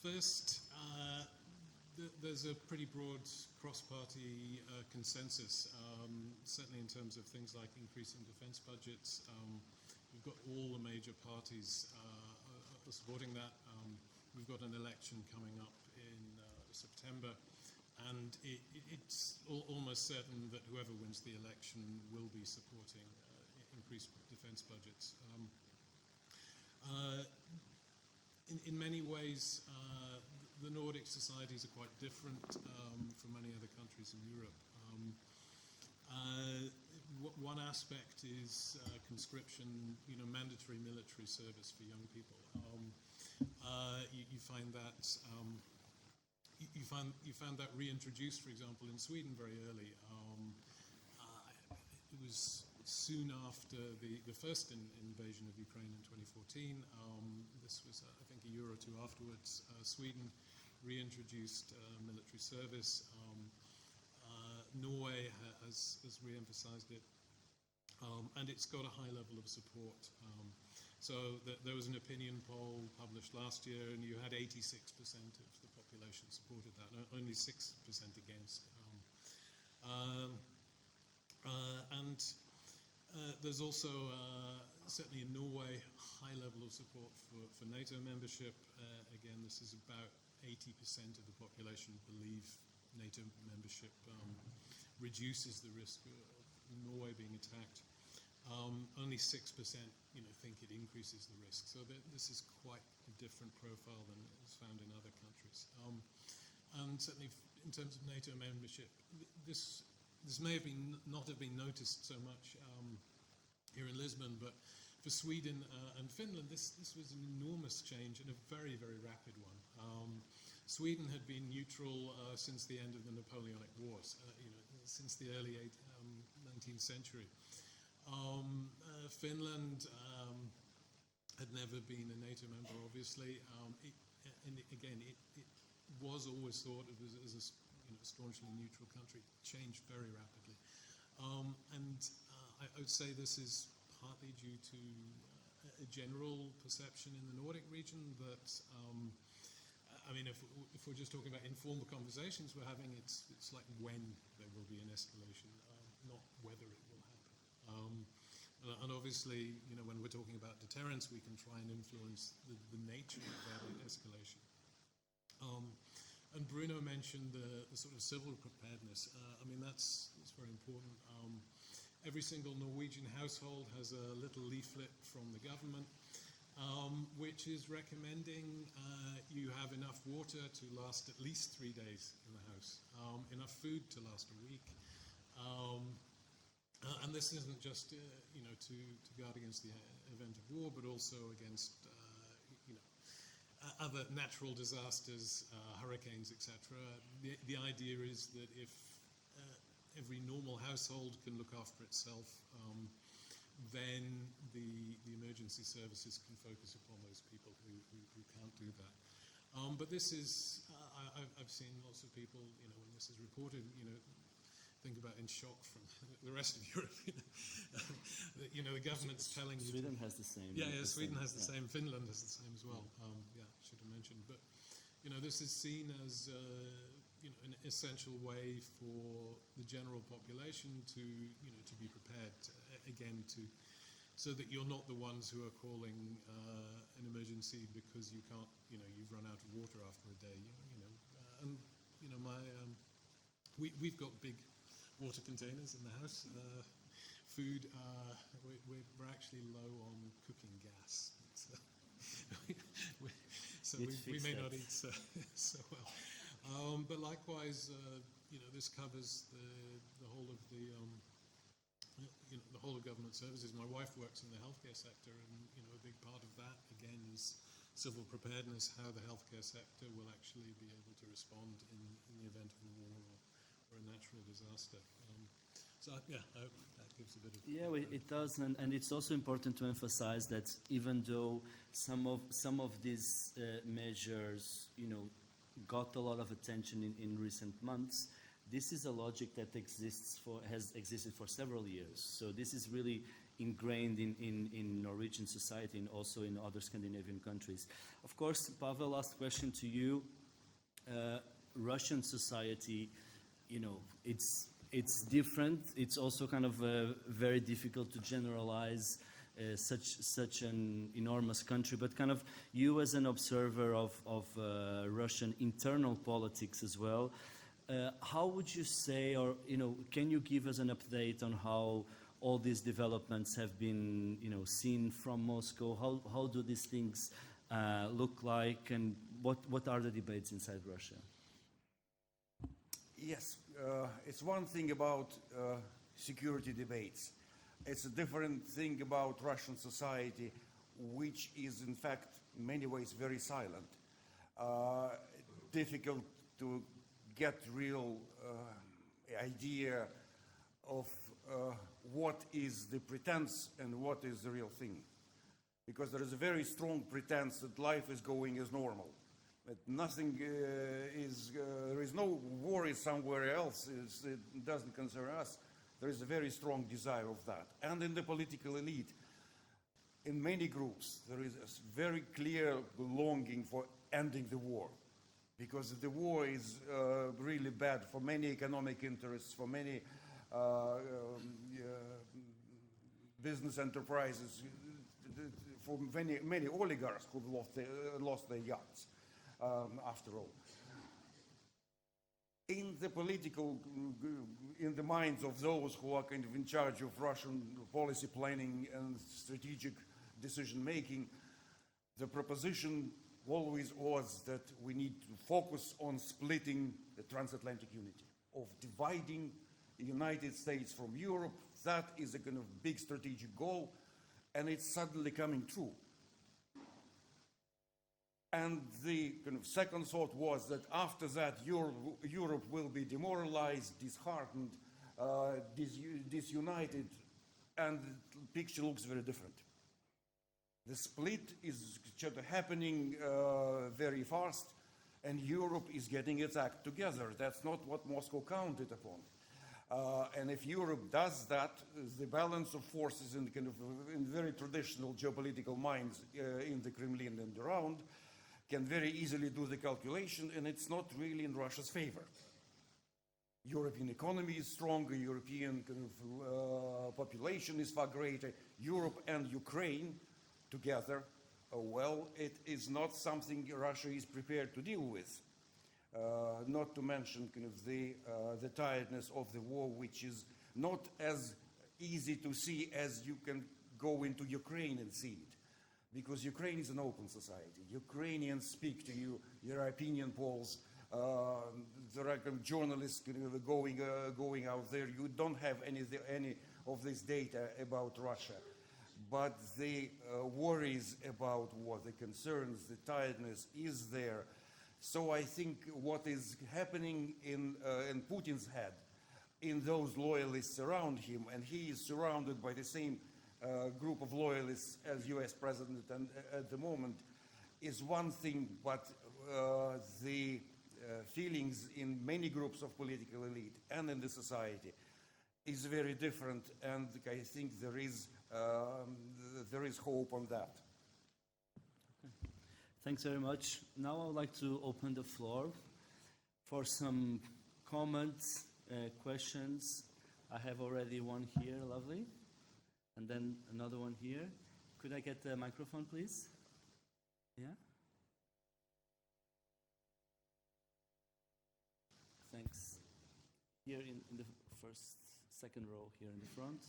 First, there's a pretty broad cross-party consensus, certainly in terms of things like increasing defense budgets. We've got all the major parties supporting that. We've got an election coming up in September, and it's almost certain that whoever wins the election will be supporting increased defense budgets. In many ways, the Nordic societies are quite different from many other countries in Europe. One aspect is conscription, mandatory military service for young people. You find that you found that reintroduced, for example, in Sweden very early. It was soon after the first invasion of Ukraine in 2014. This was, I think, a year or two afterwards. Sweden reintroduced military service. Norway has re-emphasized it, and it's got a high level of support. So there was an opinion poll published last year, and you had 86% of the population supported that, only 6% against. There's also, certainly in Norway, high level of support for NATO membership. Again, this is about 80% of the population believe NATO membership reduces the risk of Norway being attacked. Only 6%, think it increases the risk. So this is quite a different profile than is found in other countries. And certainly, in terms of NATO membership, this may have not have been noticed so much here in Lisbon, but for Sweden and Finland, this was an enormous change and a very, very rapid one. Sweden had been neutral since the end of the Napoleonic Wars, since the early 19th century. Finland had never been a NATO member, obviously. It was always thought of as a staunchly neutral country. It changed very rapidly. I would say this is partly due to a general perception in the Nordic region that, if we're just talking about informal conversations we're having, it's like when there will be an escalation, not whether it will happen. And obviously, when we're talking about deterrence, we can try and influence the nature of that escalation. And Bruno mentioned the sort of civil preparedness. That's very important. Every single Norwegian household has a little leaflet from the government, which is recommending you have enough water to last at least 3 days in the house, enough food to last a week. And this isn't just, to guard against the event of war, but also against, other natural disasters, hurricanes, etc. The idea is that if every normal household can look after itself, then the emergency services can focus upon those people who can't do that. But this is, I've seen lots of people, when this is reported, think about in shock from the rest of Europe. The government's telling you. Sweden has the same. Yeah, Sweden has the same. Finland has the same as well. Should have mentioned. But this is seen as an essential way for the general population to be prepared so that you're not the ones who are calling an emergency because you can't. You've run out of water after a day. We've got big water containers in the house. Food, we're actually low on cooking gas. So we may not eat so well. But likewise, this covers the whole of the whole of government services. My wife works in the healthcare sector, and a big part of that again is civil preparedness, how the healthcare sector will actually be able to respond in the event of a war or a natural disaster. I hope that gives a bit of... Yeah, it does, and it's also important to emphasize that even though some of these measures, got a lot of attention in recent months, this is a logic that has existed for several years. So this is really ingrained in Norwegian society and also in other Scandinavian countries. Of course, Pavel, last question to you. Russian society, it's different. It's also kind of very difficult to generalize such an enormous country. But kind of you as an observer of Russian internal politics as well, how would you say, or can you give us an update on how all these developments have been, seen from Moscow? How do these things look like, and what are the debates inside Russia? Yes, it's one thing about security debates. It's a different thing about Russian society, which is in fact in many ways very silent. Difficult to get real idea of what is the pretense and what is the real thing. Because there is a very strong pretense that life is going as normal. That nothing there is no worry somewhere else, it doesn't concern us. There is a very strong desire of that. And in the political elite, in many groups, there is a very clear longing for ending the war. because the war is really bad for many economic interests, for many business enterprises, for many oligarchs who've lost their yachts, after all. In the minds of those who are kind of in charge of Russian policy planning and strategic decision making, the proposition always was that we need to focus on splitting the transatlantic unity, of dividing the United States from Europe. That is a kind of big strategic goal, and it's suddenly coming true. And the kind of second thought was that after that, Europe will be demoralized, disheartened, disunited, and the picture looks very different. The split is happening very fast, and Europe is getting its act together. That's not what Moscow counted upon. And if Europe does that, the balance of forces in very traditional geopolitical minds in the Kremlin and around can very easily do the calculation, and it's not really in Russia's favor. European economy is stronger, European population is far greater. Europe and Ukraine together, well, it is not something Russia is prepared to deal with. Not to mention the tiredness of the war, which is not as easy to see as you can go into Ukraine and see it. Because Ukraine is an open society. Ukrainians speak to you, there are opinion polls, there are journalists going out there. You don't have any of this data about Russia. But the worries about war, the concerns, the tiredness is there. So I think what is happening in Putin's head, in those loyalists around him, and he is surrounded by the same group of loyalists as US president and, at the moment, is one thing, but the feelings in many groups of political elite and in the society is very different, and I think there is hope on that. Thanks very much. Now I would like to open the floor for some comments, questions. I have already one here, lovely. And then another one here. Could I get the microphone, please? Yeah? Thanks. Here in the second row here in the front.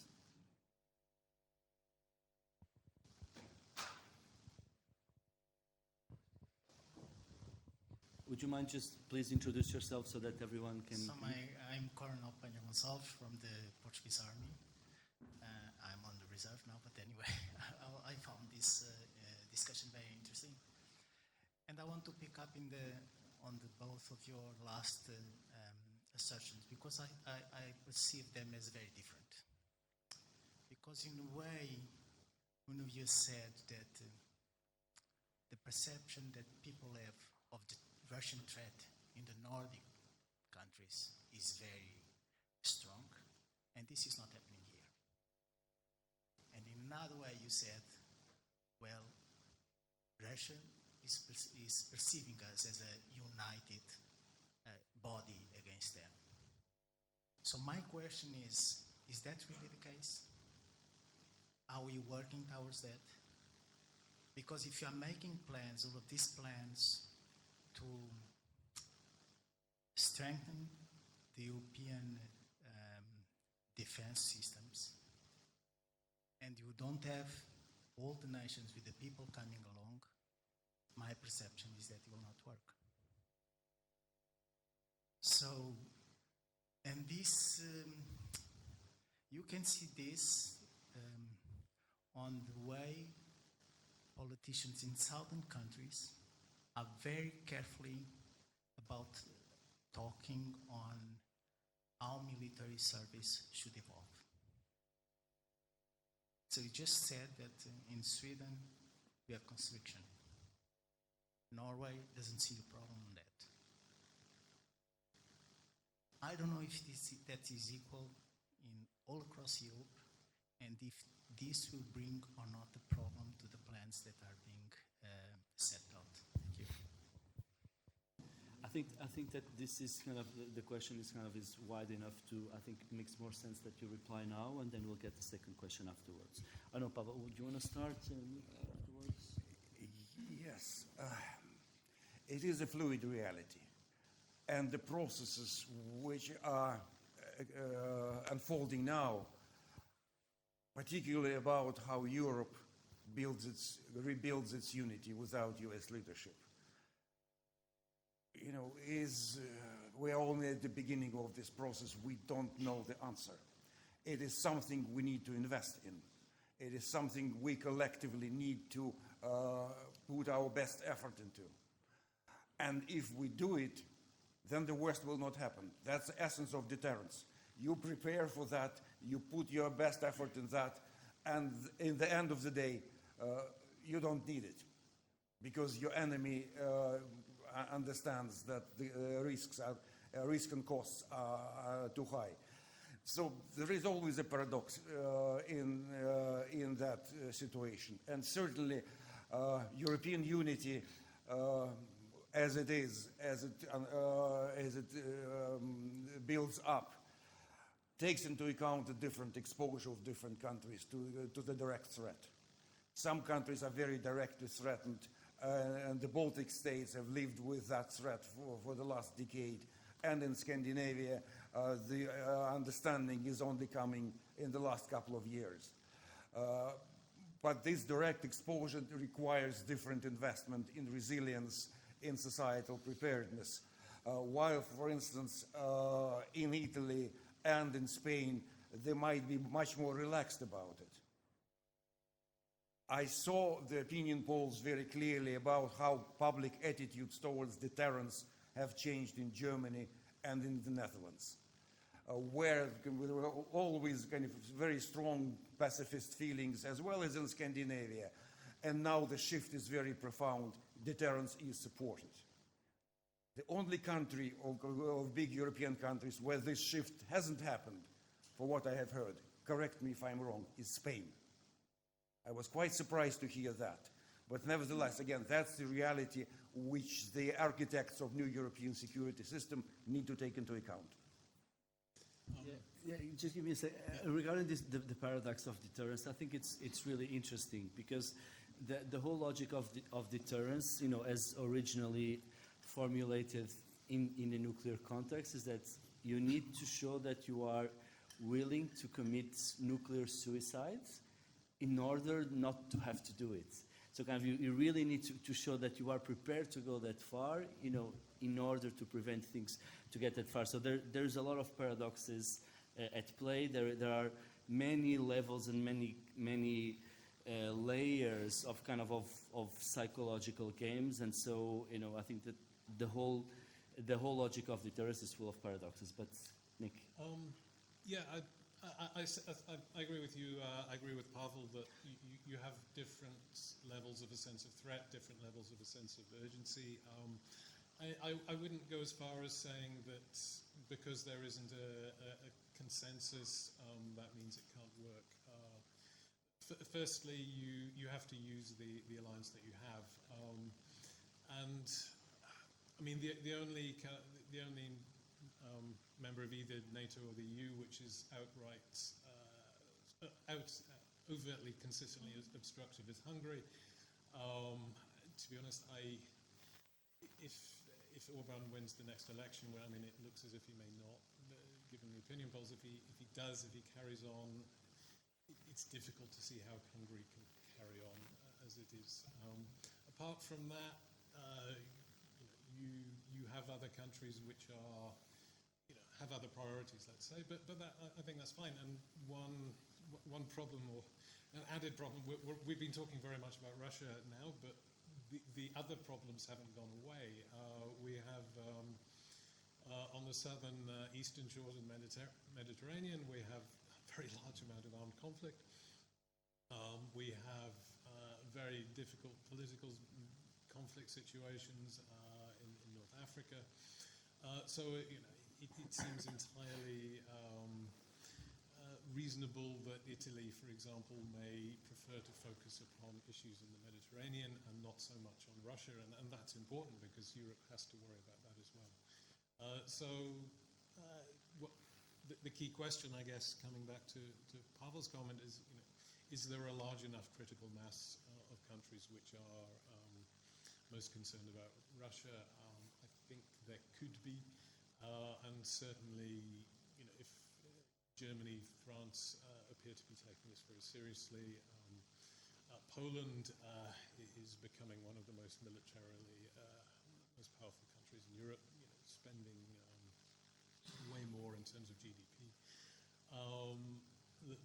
Would you mind just please introduce yourself so that everyone can... So I'm Coronel Penha Gonçalves from the Portuguese Army. I'm on the reserve now, but anyway, I found this discussion very interesting. And I want to pick up on both of your last assertions, because I perceive them as very different. Because in a way, one of you said that the perception that people have of the Russian threat in the Nordic countries is very strong, and this is not happening here. And in another way, you said, well, Russia is perceiving us as a united body against them. So my question is that really the case? Are we working towards that? Because if you are making plans, all of these plans to strengthen the European defense systems, and you don't have all the nations with the people coming along, my perception is that it will not work. So, and this, you can see this on the way politicians in southern countries are very carefully about talking on how military service should evolve. So you just said that in Sweden we have conscription. Norway doesn't see the problem on that. I don't know if that is equal in all across Europe, and if this will bring or not a problem to the plans that are being set out. Thank you. think that this is kind of the question is kind of is wide enough to. I think it makes more sense that you reply now, and then we'll get the second question afterwards. I know, Pavel, would you want to start afterwards? Yes, it is a fluid reality, and the processes which are unfolding now, particularly about how Europe rebuilds its unity without U.S. leadership, we are only at the beginning of this process. We don't know the answer. It is something we need to invest in. It is something we collectively need to put our best effort into. And if we do it, then the worst will not happen. That's the essence of deterrence. You prepare for that, you put your best effort in that, and in the end of the day, you don't need it, because your enemy understands that the risk and costs are too high. So there is always a paradox in that situation, and certainly European unity, as it builds up, takes into account the different exposure of different countries to the direct threat. Some countries are very directly threatened, and the Baltic states have lived with that threat for the last decade. And in Scandinavia, the understanding is only coming in the last couple of years. But this direct exposure requires different investment in resilience, in societal preparedness. While, for instance, in Italy and in Spain, they might be much more relaxed about it. I saw the opinion polls very clearly about how public attitudes towards deterrence have changed in Germany and in the Netherlands, where there were always kind of very strong pacifist feelings, as well as in Scandinavia. And now the shift is very profound. Deterrence is supported. The only country of big European countries where this shift hasn't happened, for what I have heard, correct me if I'm wrong, is Spain. I was quite surprised to hear that. But nevertheless, again, that's the reality which the architects of new European security system need to take into account. Yeah, just give me a sec. Regarding this, the paradox of deterrence, I think it's really interesting, because the whole logic of deterrence, as originally formulated in the nuclear context, is that you need to show that you are willing to commit nuclear suicide in order not to have to do it. So kind of you really need to show that you are prepared to go that far, in order to prevent things to get that far. So there's a lot of paradoxes at play. There are many levels and many layers of kind of psychological games, and so I think that the whole logic of deterrence is full of paradoxes. But Nick, yeah, I agree with you. I agree with Pavel that you have different levels of a sense of threat, different levels of a sense of urgency. I wouldn't go as far as saying that because there isn't a consensus, that means it can't work. Firstly, you have to use the alliance that you have, and I mean the only member of either NATO or the EU which is overtly consistently obstructive is Hungary. To be honest, if Orban wins the next election, well, I mean, it looks as if he may not, given the opinion polls. If he carries on, it's difficult to see how Hungary can carry on as it is. Apart from that, you have other countries which are, have other priorities, let's say, but that, I think that's fine. And one problem, or an added problem, we've been talking very much about Russia now, but the other problems haven't gone away. We have on the southern eastern shores of the Mediterranean, we have a very large amount of armed conflict. We have very difficult political conflict situations in North Africa. So it seems entirely reasonable that Italy, for example, may prefer to focus upon issues in the Mediterranean and not so much on Russia, and that's important because Europe has to worry about that as well. The key question, I guess, coming back to Pavel's comment is there a large enough critical mass of countries which are most concerned about Russia? I think there could be, and certainly, if Germany, France appear to be taking this very seriously. Poland is becoming one of the most militarily most powerful countries in Europe, spending way more in terms of GDP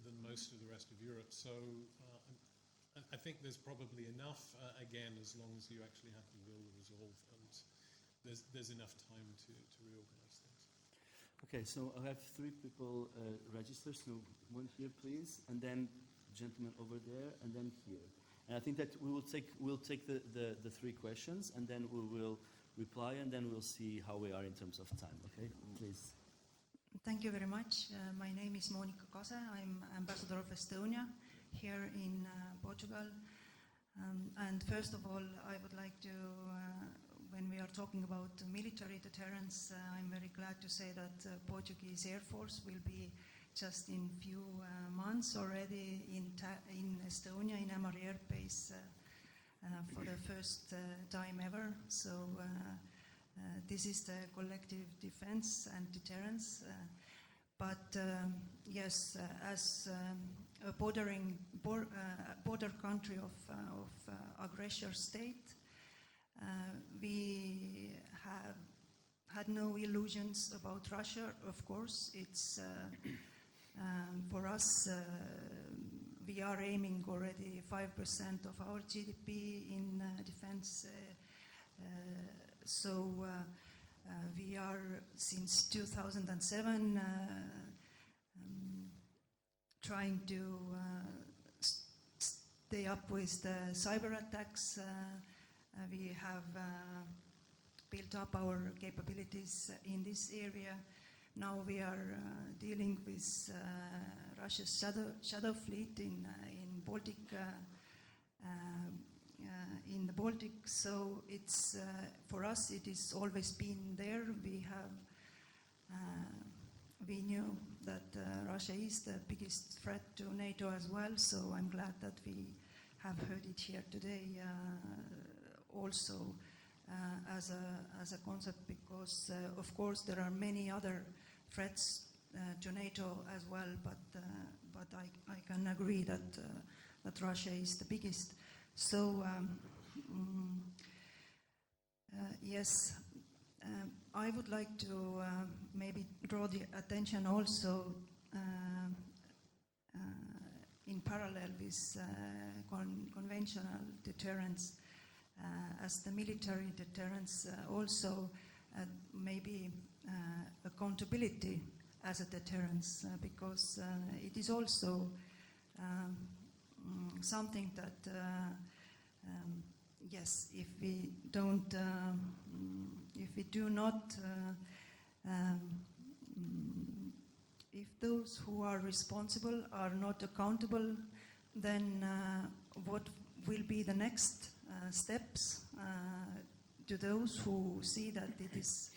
than most of the rest of Europe. So I think there's probably enough, again, as long as you actually have the will, the resolve, and there's enough time to reorganize things. Okay, so I have three people registered, so one here, please, and then gentleman over there, and then here. And I think that we'll take the three questions, and then we will reply, and then we'll see how we are in terms of time. Okay, please. Thank you very much. My name is Monika Kase. I'm ambassador of Estonia here in Portugal. And first of all, I would like to, when we are talking about military deterrence, I'm very glad to say that Portuguese Air Force will be just in few months already in Estonia, in Ämari Air Base, for the first time ever. So this is the collective defense and deterrence. But yes, as a border country of aggressor state, we have had no illusions about Russia. Of course, it's for us. We are aiming already 5% of our GDP in defense. So we are since 2007 trying to stay up with the cyber attacks. We have built up our capabilities in this area. Now we are dealing with Russia's shadow fleet in Baltic. In the Baltic, so it's for us. It has always been there. We knew that Russia is the biggest threat to NATO as well. So I'm glad that we have heard it here today, also as a concept, because of course there are many other threats to NATO as well. But I can agree that Russia is the biggest. So yes, I would like to maybe draw the attention also in parallel with conventional deterrence, as the military deterrence also maybe accountability as a deterrence, because it is also something that yes, if we do not, if those who are responsible are not accountable, then what will be the next steps to those who see that it is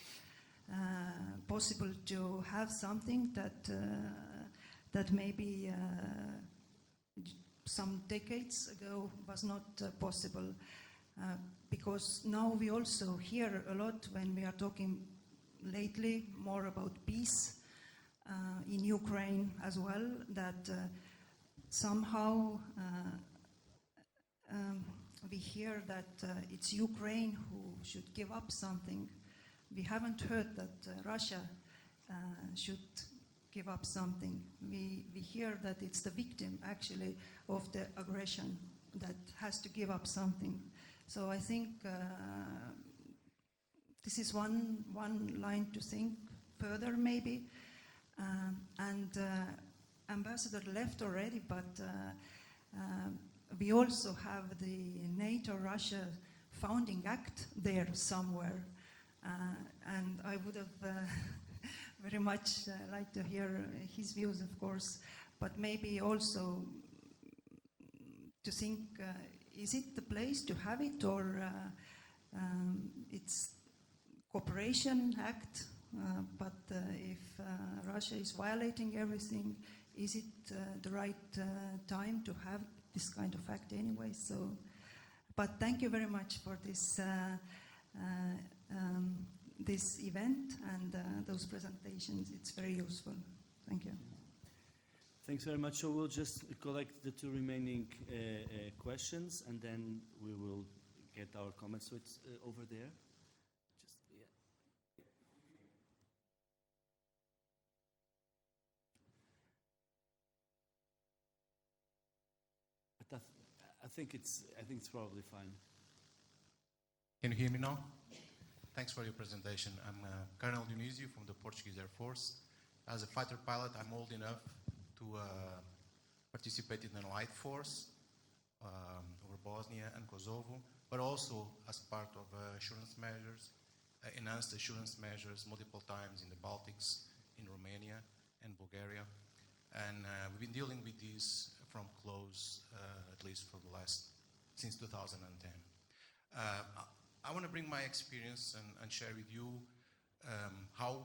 possible to have something that maybe some decades ago was not possible, because now we also hear a lot when we are talking lately more about peace in Ukraine as well, that somehow we hear that it's Ukraine who should give up something. We haven't heard that Russia should give up something. We hear that it's the victim actually of the aggression that has to give up something. So I think this is one line to think further maybe. And Ambassador left already, but we also have the NATO-Russia Founding Act there somewhere. And I would have very much liked to hear his views, of course, but maybe also to think, is it the place to have it, or it's Cooperation Act, but if Russia is violating everything, is it the right time to have this kind of act anyway? So, but thank you very much for this this event and those presentations. It's very useful. Thank you. Thanks very much. So we'll just collect the two remaining questions, and then we will get our comments. So it's over there. Just, yeah. But I think it's probably fine. Can you hear me now? Thanks for your presentation. I'm Colonel Dionisio from the Portuguese Air Force. As a fighter pilot, I'm old enough to participate in the light force over Bosnia and Kosovo, but also as part of assurance measures, enhanced assurance measures multiple times in the Baltics, in Romania and Bulgaria. And we've been dealing with this from close, at least for the since 2010. I want to bring my experience and share with you how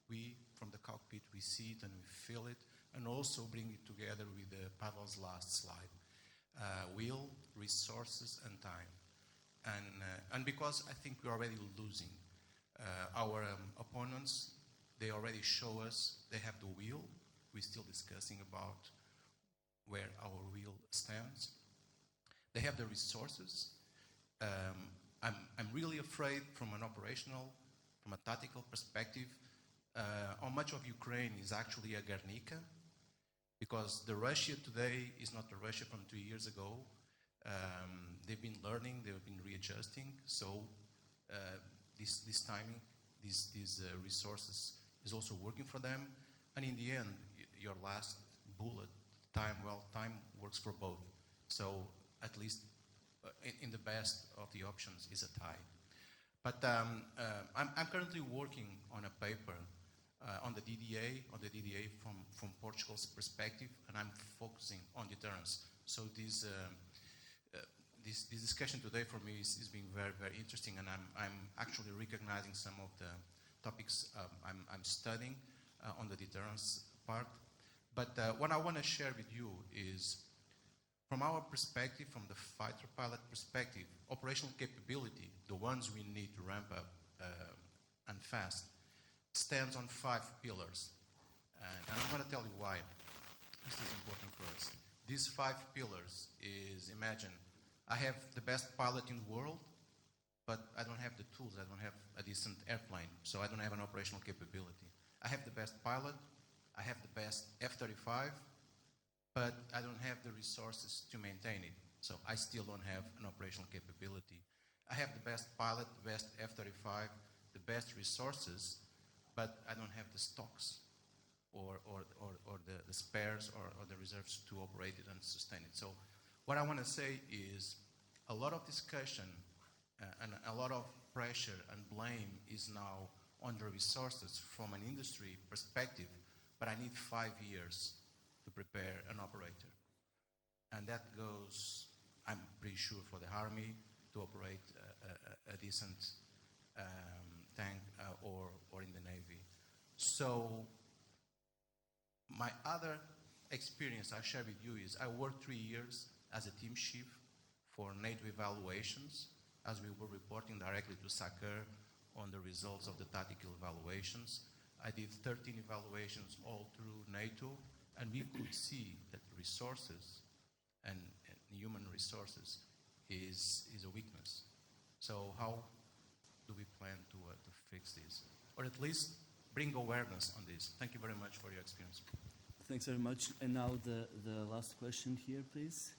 we, from the cockpit, we see it and we feel it, and also bring it together with Pavel's last slide. Will, resources, and time. And because I think we're already losing. Our opponents, they already show us they have the will. We're still discussing about where our will stands. They have the resources. I'm really afraid from an operational, from a tactical perspective, how much of Ukraine is actually a Guernica, because the Russia today is not the Russia from 2 years ago. They've been learning, they've been readjusting, so this timing, these resources is also working for them. And in the end, your last bullet, time works for both. So at least in the best of the options is a tie. But I'm currently working on a paper on the DDA from Portugal's perspective, and I'm focusing on deterrence. So this discussion today for me is being very, very interesting, and I'm actually recognizing some of the topics I'm studying on the deterrence part. But what I want to share with you is, from our perspective, from the fighter pilot perspective, operational capability, the ones we need to ramp up and fast, stands on 5 pillars. And I'm going to tell you why this is important for us. These 5 pillars is, imagine, I have the best pilot in the world, but I don't have the tools, I don't have a decent airplane, so I don't have an operational capability. I have the best pilot, I have the best F-35, but I don't have the resources to maintain it, so I still don't have an operational capability. I have the best pilot, the best F-35, the best resources, but I don't have the stocks or the spares or the reserves to operate it and sustain it. So what I want to say is a lot of discussion and a lot of pressure and blame is now on the resources from an industry perspective, but I need 5 years to prepare an operator. And that goes, I'm pretty sure, for the Army to operate a decent tank or in the Navy. So my other experience I share with you is I worked 3 years as a team chief for NATO evaluations, as we were reporting directly to SACEUR on the results of the tactical evaluations. I did 13 evaluations all through NATO, and we could see that resources and human resources is a weakness. So how do we plan to fix this? Or at least bring awareness on this. Thank you very much for your experience. Thanks very much. And now the last question here, please.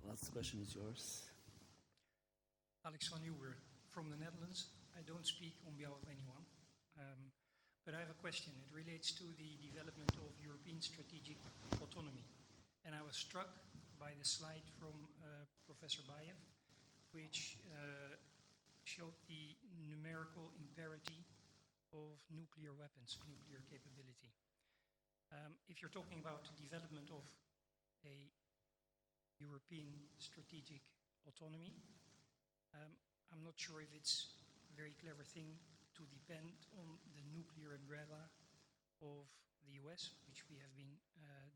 Last question is yours. Alex van Nieuwer from the Netherlands. I don't speak on behalf of anyone, but I have a question. It relates to the development of European strategic autonomy. And I was struck by the slide from Professor Bayev, which showed the numerical imparity of nuclear weapons, nuclear capability. If you're talking about the development of a European strategic autonomy, I'm not sure if it's a very clever thing to depend on the nuclear umbrella of the US, which we have been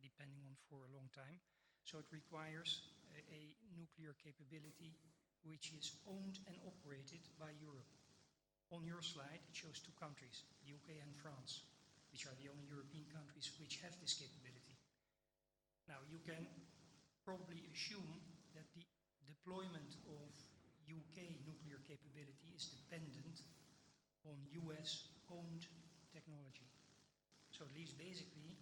depending on for a long time. So it requires a nuclear capability which is owned and operated by Europe. On your slide, it shows two countries, the UK and France, which are the only European countries which have this capability. Now, you can probably assume that the deployment of UK nuclear capability is dependent on US-owned technology. So it leaves basically,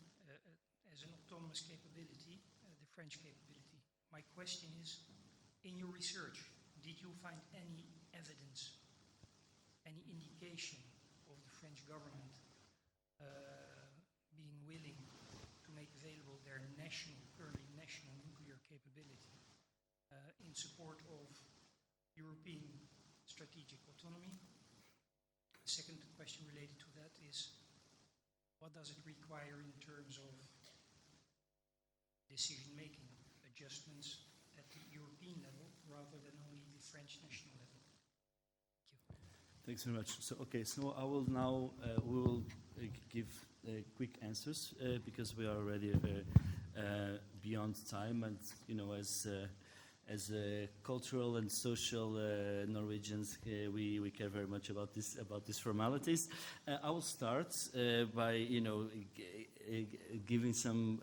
as an autonomous capability, the French capability. My question is, in your research, did you find any evidence, any indication of the French government being willing to make available their currently national nuclear capability in support of European strategic autonomy? The second question related to that is, what does it require in terms of decision-making, adjustments at the European level rather than only the French national level? Thank you. Thanks very much. So, okay, so I will now, we will give quick answers because we are already beyond time, and, you know, as cultural and social Norwegians, we care very much about these formalities. I will start by, you know, giving some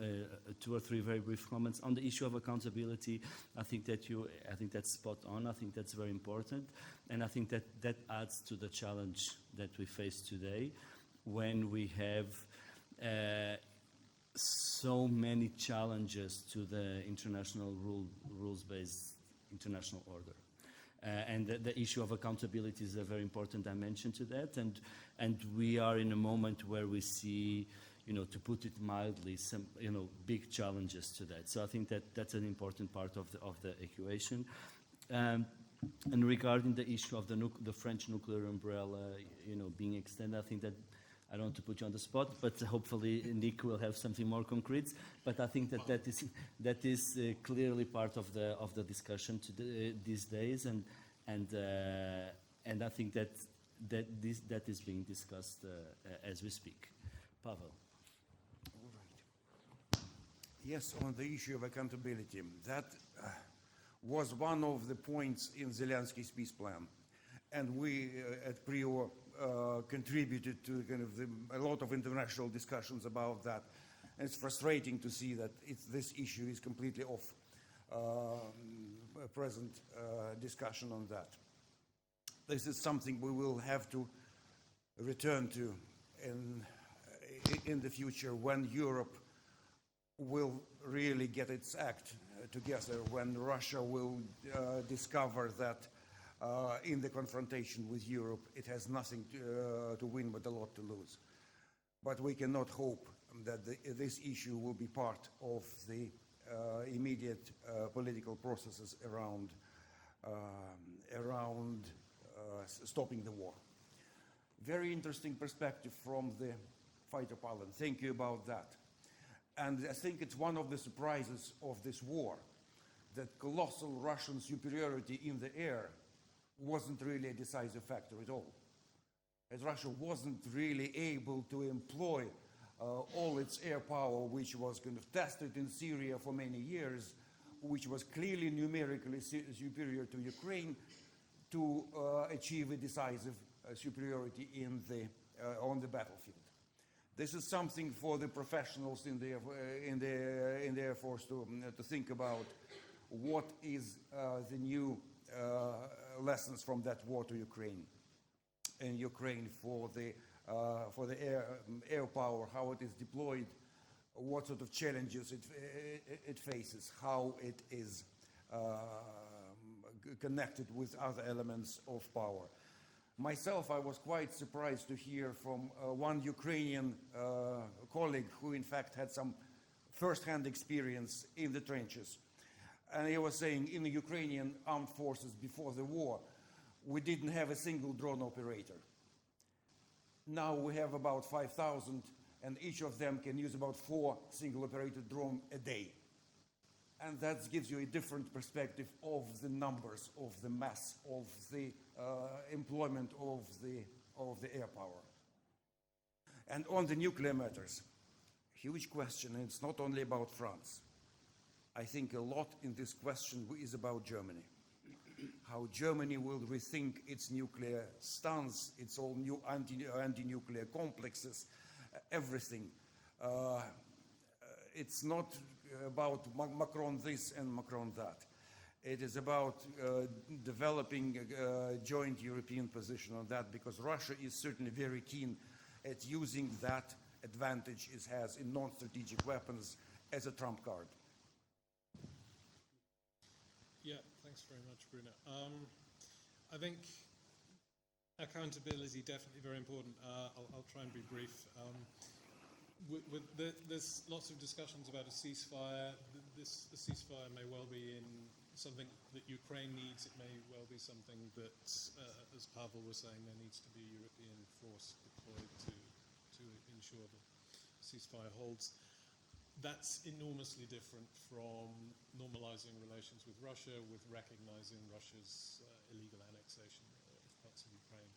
2 or 3 very brief comments on the issue of accountability. I think that's spot on. I think that's very important, and I think that adds to the challenge that we face today, when we have so many challenges to the international rules-based international order. And the issue of accountability is a very important dimension to that. And we are in a moment where we see, you know, to put it mildly, some, you know, big challenges to that. So I think that that's an important part of the equation. And regarding the issue of the French nuclear umbrella, you know, being extended, I think that, I don't want to put you on the spot, but hopefully Nick will have something more concrete. But I think that is clearly part of the discussion these days, and I think that is being discussed as we speak. Pavel. All right. Yes, on the issue of accountability, that was one of the points in Zelensky's peace plan, and we at PRIO contributed to kind of a lot of international discussions about that. And it's frustrating to see that this issue is completely off present discussion on that. This is something we will have to return to in the future, when Europe will really get its act together, when Russia will discover that in the confrontation with Europe, it has nothing to win but a lot to lose. But we cannot hope that this issue will be part of the immediate political processes around stopping the war. Very interesting perspective from the fighter pilot. Thank you about that. And I think it's one of the surprises of this war, that colossal Russian superiority in the air wasn't really a decisive factor at all. As Russia wasn't really able to employ all its air power, which was kind of tested in Syria for many years, which was clearly numerically superior to Ukraine, to achieve a decisive superiority on the battlefield. This is something for the professionals in the Air Force to think about. What is the new lessons from that war to Ukraine, and Ukraine for the air power, how it is deployed, what sort of challenges it faces, how it is connected with other elements of power. Myself, I was quite surprised to hear from one Ukrainian colleague who in fact had some first-hand experience in the trenches. And he was saying in the Ukrainian armed forces before the war, we didn't have a single drone operator. Now we have about 5,000, and each of them can use about 4 single-operated drones a day. And that gives you a different perspective of the numbers, of the mass, of the employment of the air power. And on the nuclear matters, huge question, and it's not only about France. I think a lot in this question is about Germany. How Germany will rethink its nuclear stance, its all new anti-nuclear complexes, everything. It's not about Macron this and Macron that. It is about developing a joint European position on that, because Russia is certainly very keen at using that advantage it has in non-strategic weapons as a trump card. Yeah, thanks very much, Bruno. I think accountability definitely very important. I'll try and be brief. There's lots of discussions about a ceasefire. The ceasefire may well be in something that Ukraine needs. It may well be something that, as Pavel was saying, there needs to be a European force deployed to ensure the ceasefire holds. That's enormously different from normalizing relations with Russia, with recognizing Russia's illegal annexation of parts of Ukraine.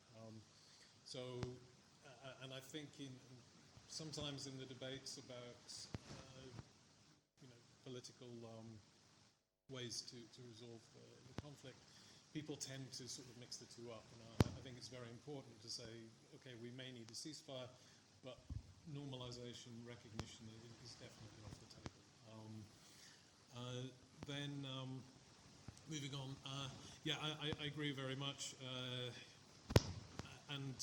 And I think sometimes in the debates about political ways to resolve the conflict, people tend to sort of mix the two up. And I think it's very important to say, okay, we may need a ceasefire, but normalization, recognition is definitely off the table. Moving on, I agree very much. And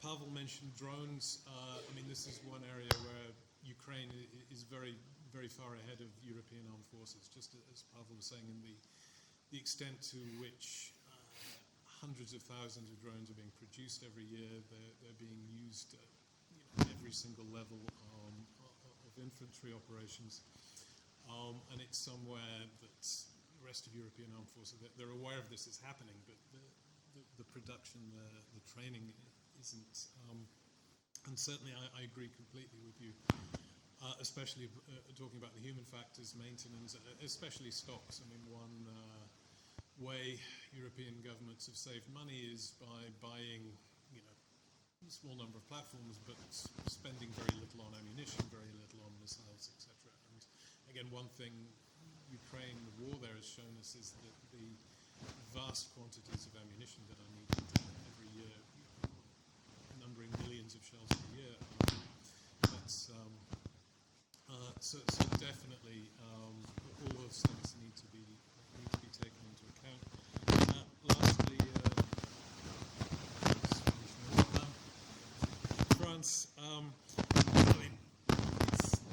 Pavel mentioned drones. I mean, this is one area where Ukraine is very, very far ahead of European armed forces. Just as Pavel was saying, in the extent to which hundreds of thousands of drones are being produced every year, they're being used at every single level of infantry operations. And it's somewhere that the rest of European armed forces, they're aware of this is happening, but the production, the training isn't. And certainly I agree completely with you, especially talking about the human factors, maintenance, especially stocks. I mean, one way European governments have saved money is by buying, a small number of platforms, but spending very little on ammunition, very little on missiles, etc. And again, one thing Ukraine, the war there has shown us is that the vast quantities of ammunition that are needed every year, numbering millions of shells per year, that's so definitely all those things need to be taken into account. Lastly, France. I mean,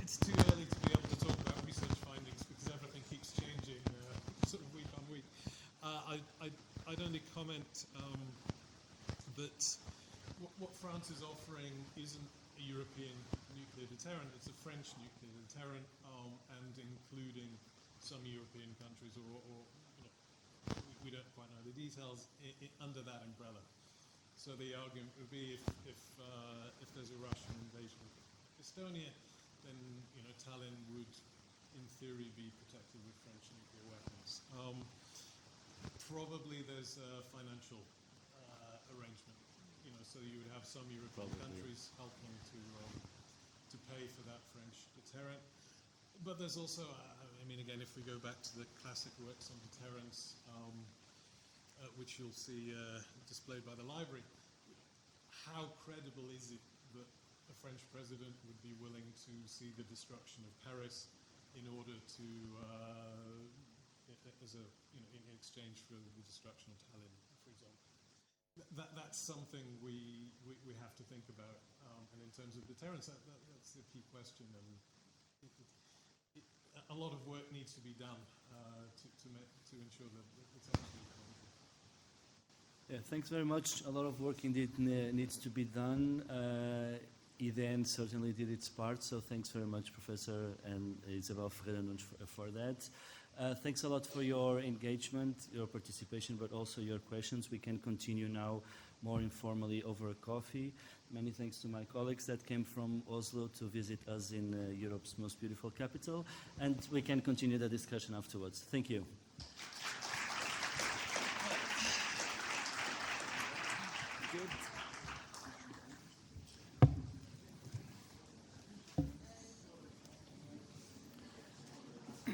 it's too early to be able to talk about research findings because everything keeps changing sort of week on week. I'd only comment that what France is offering isn't a European nuclear deterrent, it's a French nuclear deterrent, and including some European countries, or we don't quite know the details, under that umbrella. So the argument would be if there's a Russian invasion of Estonia, then Tallinn would, in theory, be protected with French nuclear weapons. Probably there's a financial arrangement. So you would have some European countries helping to pay for that French deterrent. But there's also, I mean, again, if we go back to the classic works on deterrence, which you'll see displayed by the library, how credible is it that a French president would be willing to see the destruction of Paris in order to, in exchange for the destruction of Tallinn, for example? That's something we have to think about, and in terms of deterrence, that's the key question. And a lot of work needs to be done to ensure that it's actually effective. Yeah, thanks very much. A lot of work indeed needs to be done. EDN certainly did its part, so thanks very much, Professor and Isabel Ferreira-Nunes, for that. Thanks a lot for your engagement, your participation, but also your questions. We can continue now more informally over a coffee. Many thanks to my colleagues that came from Oslo to visit us in Europe's most beautiful capital, and we can continue the discussion afterwards. Thank you. Good.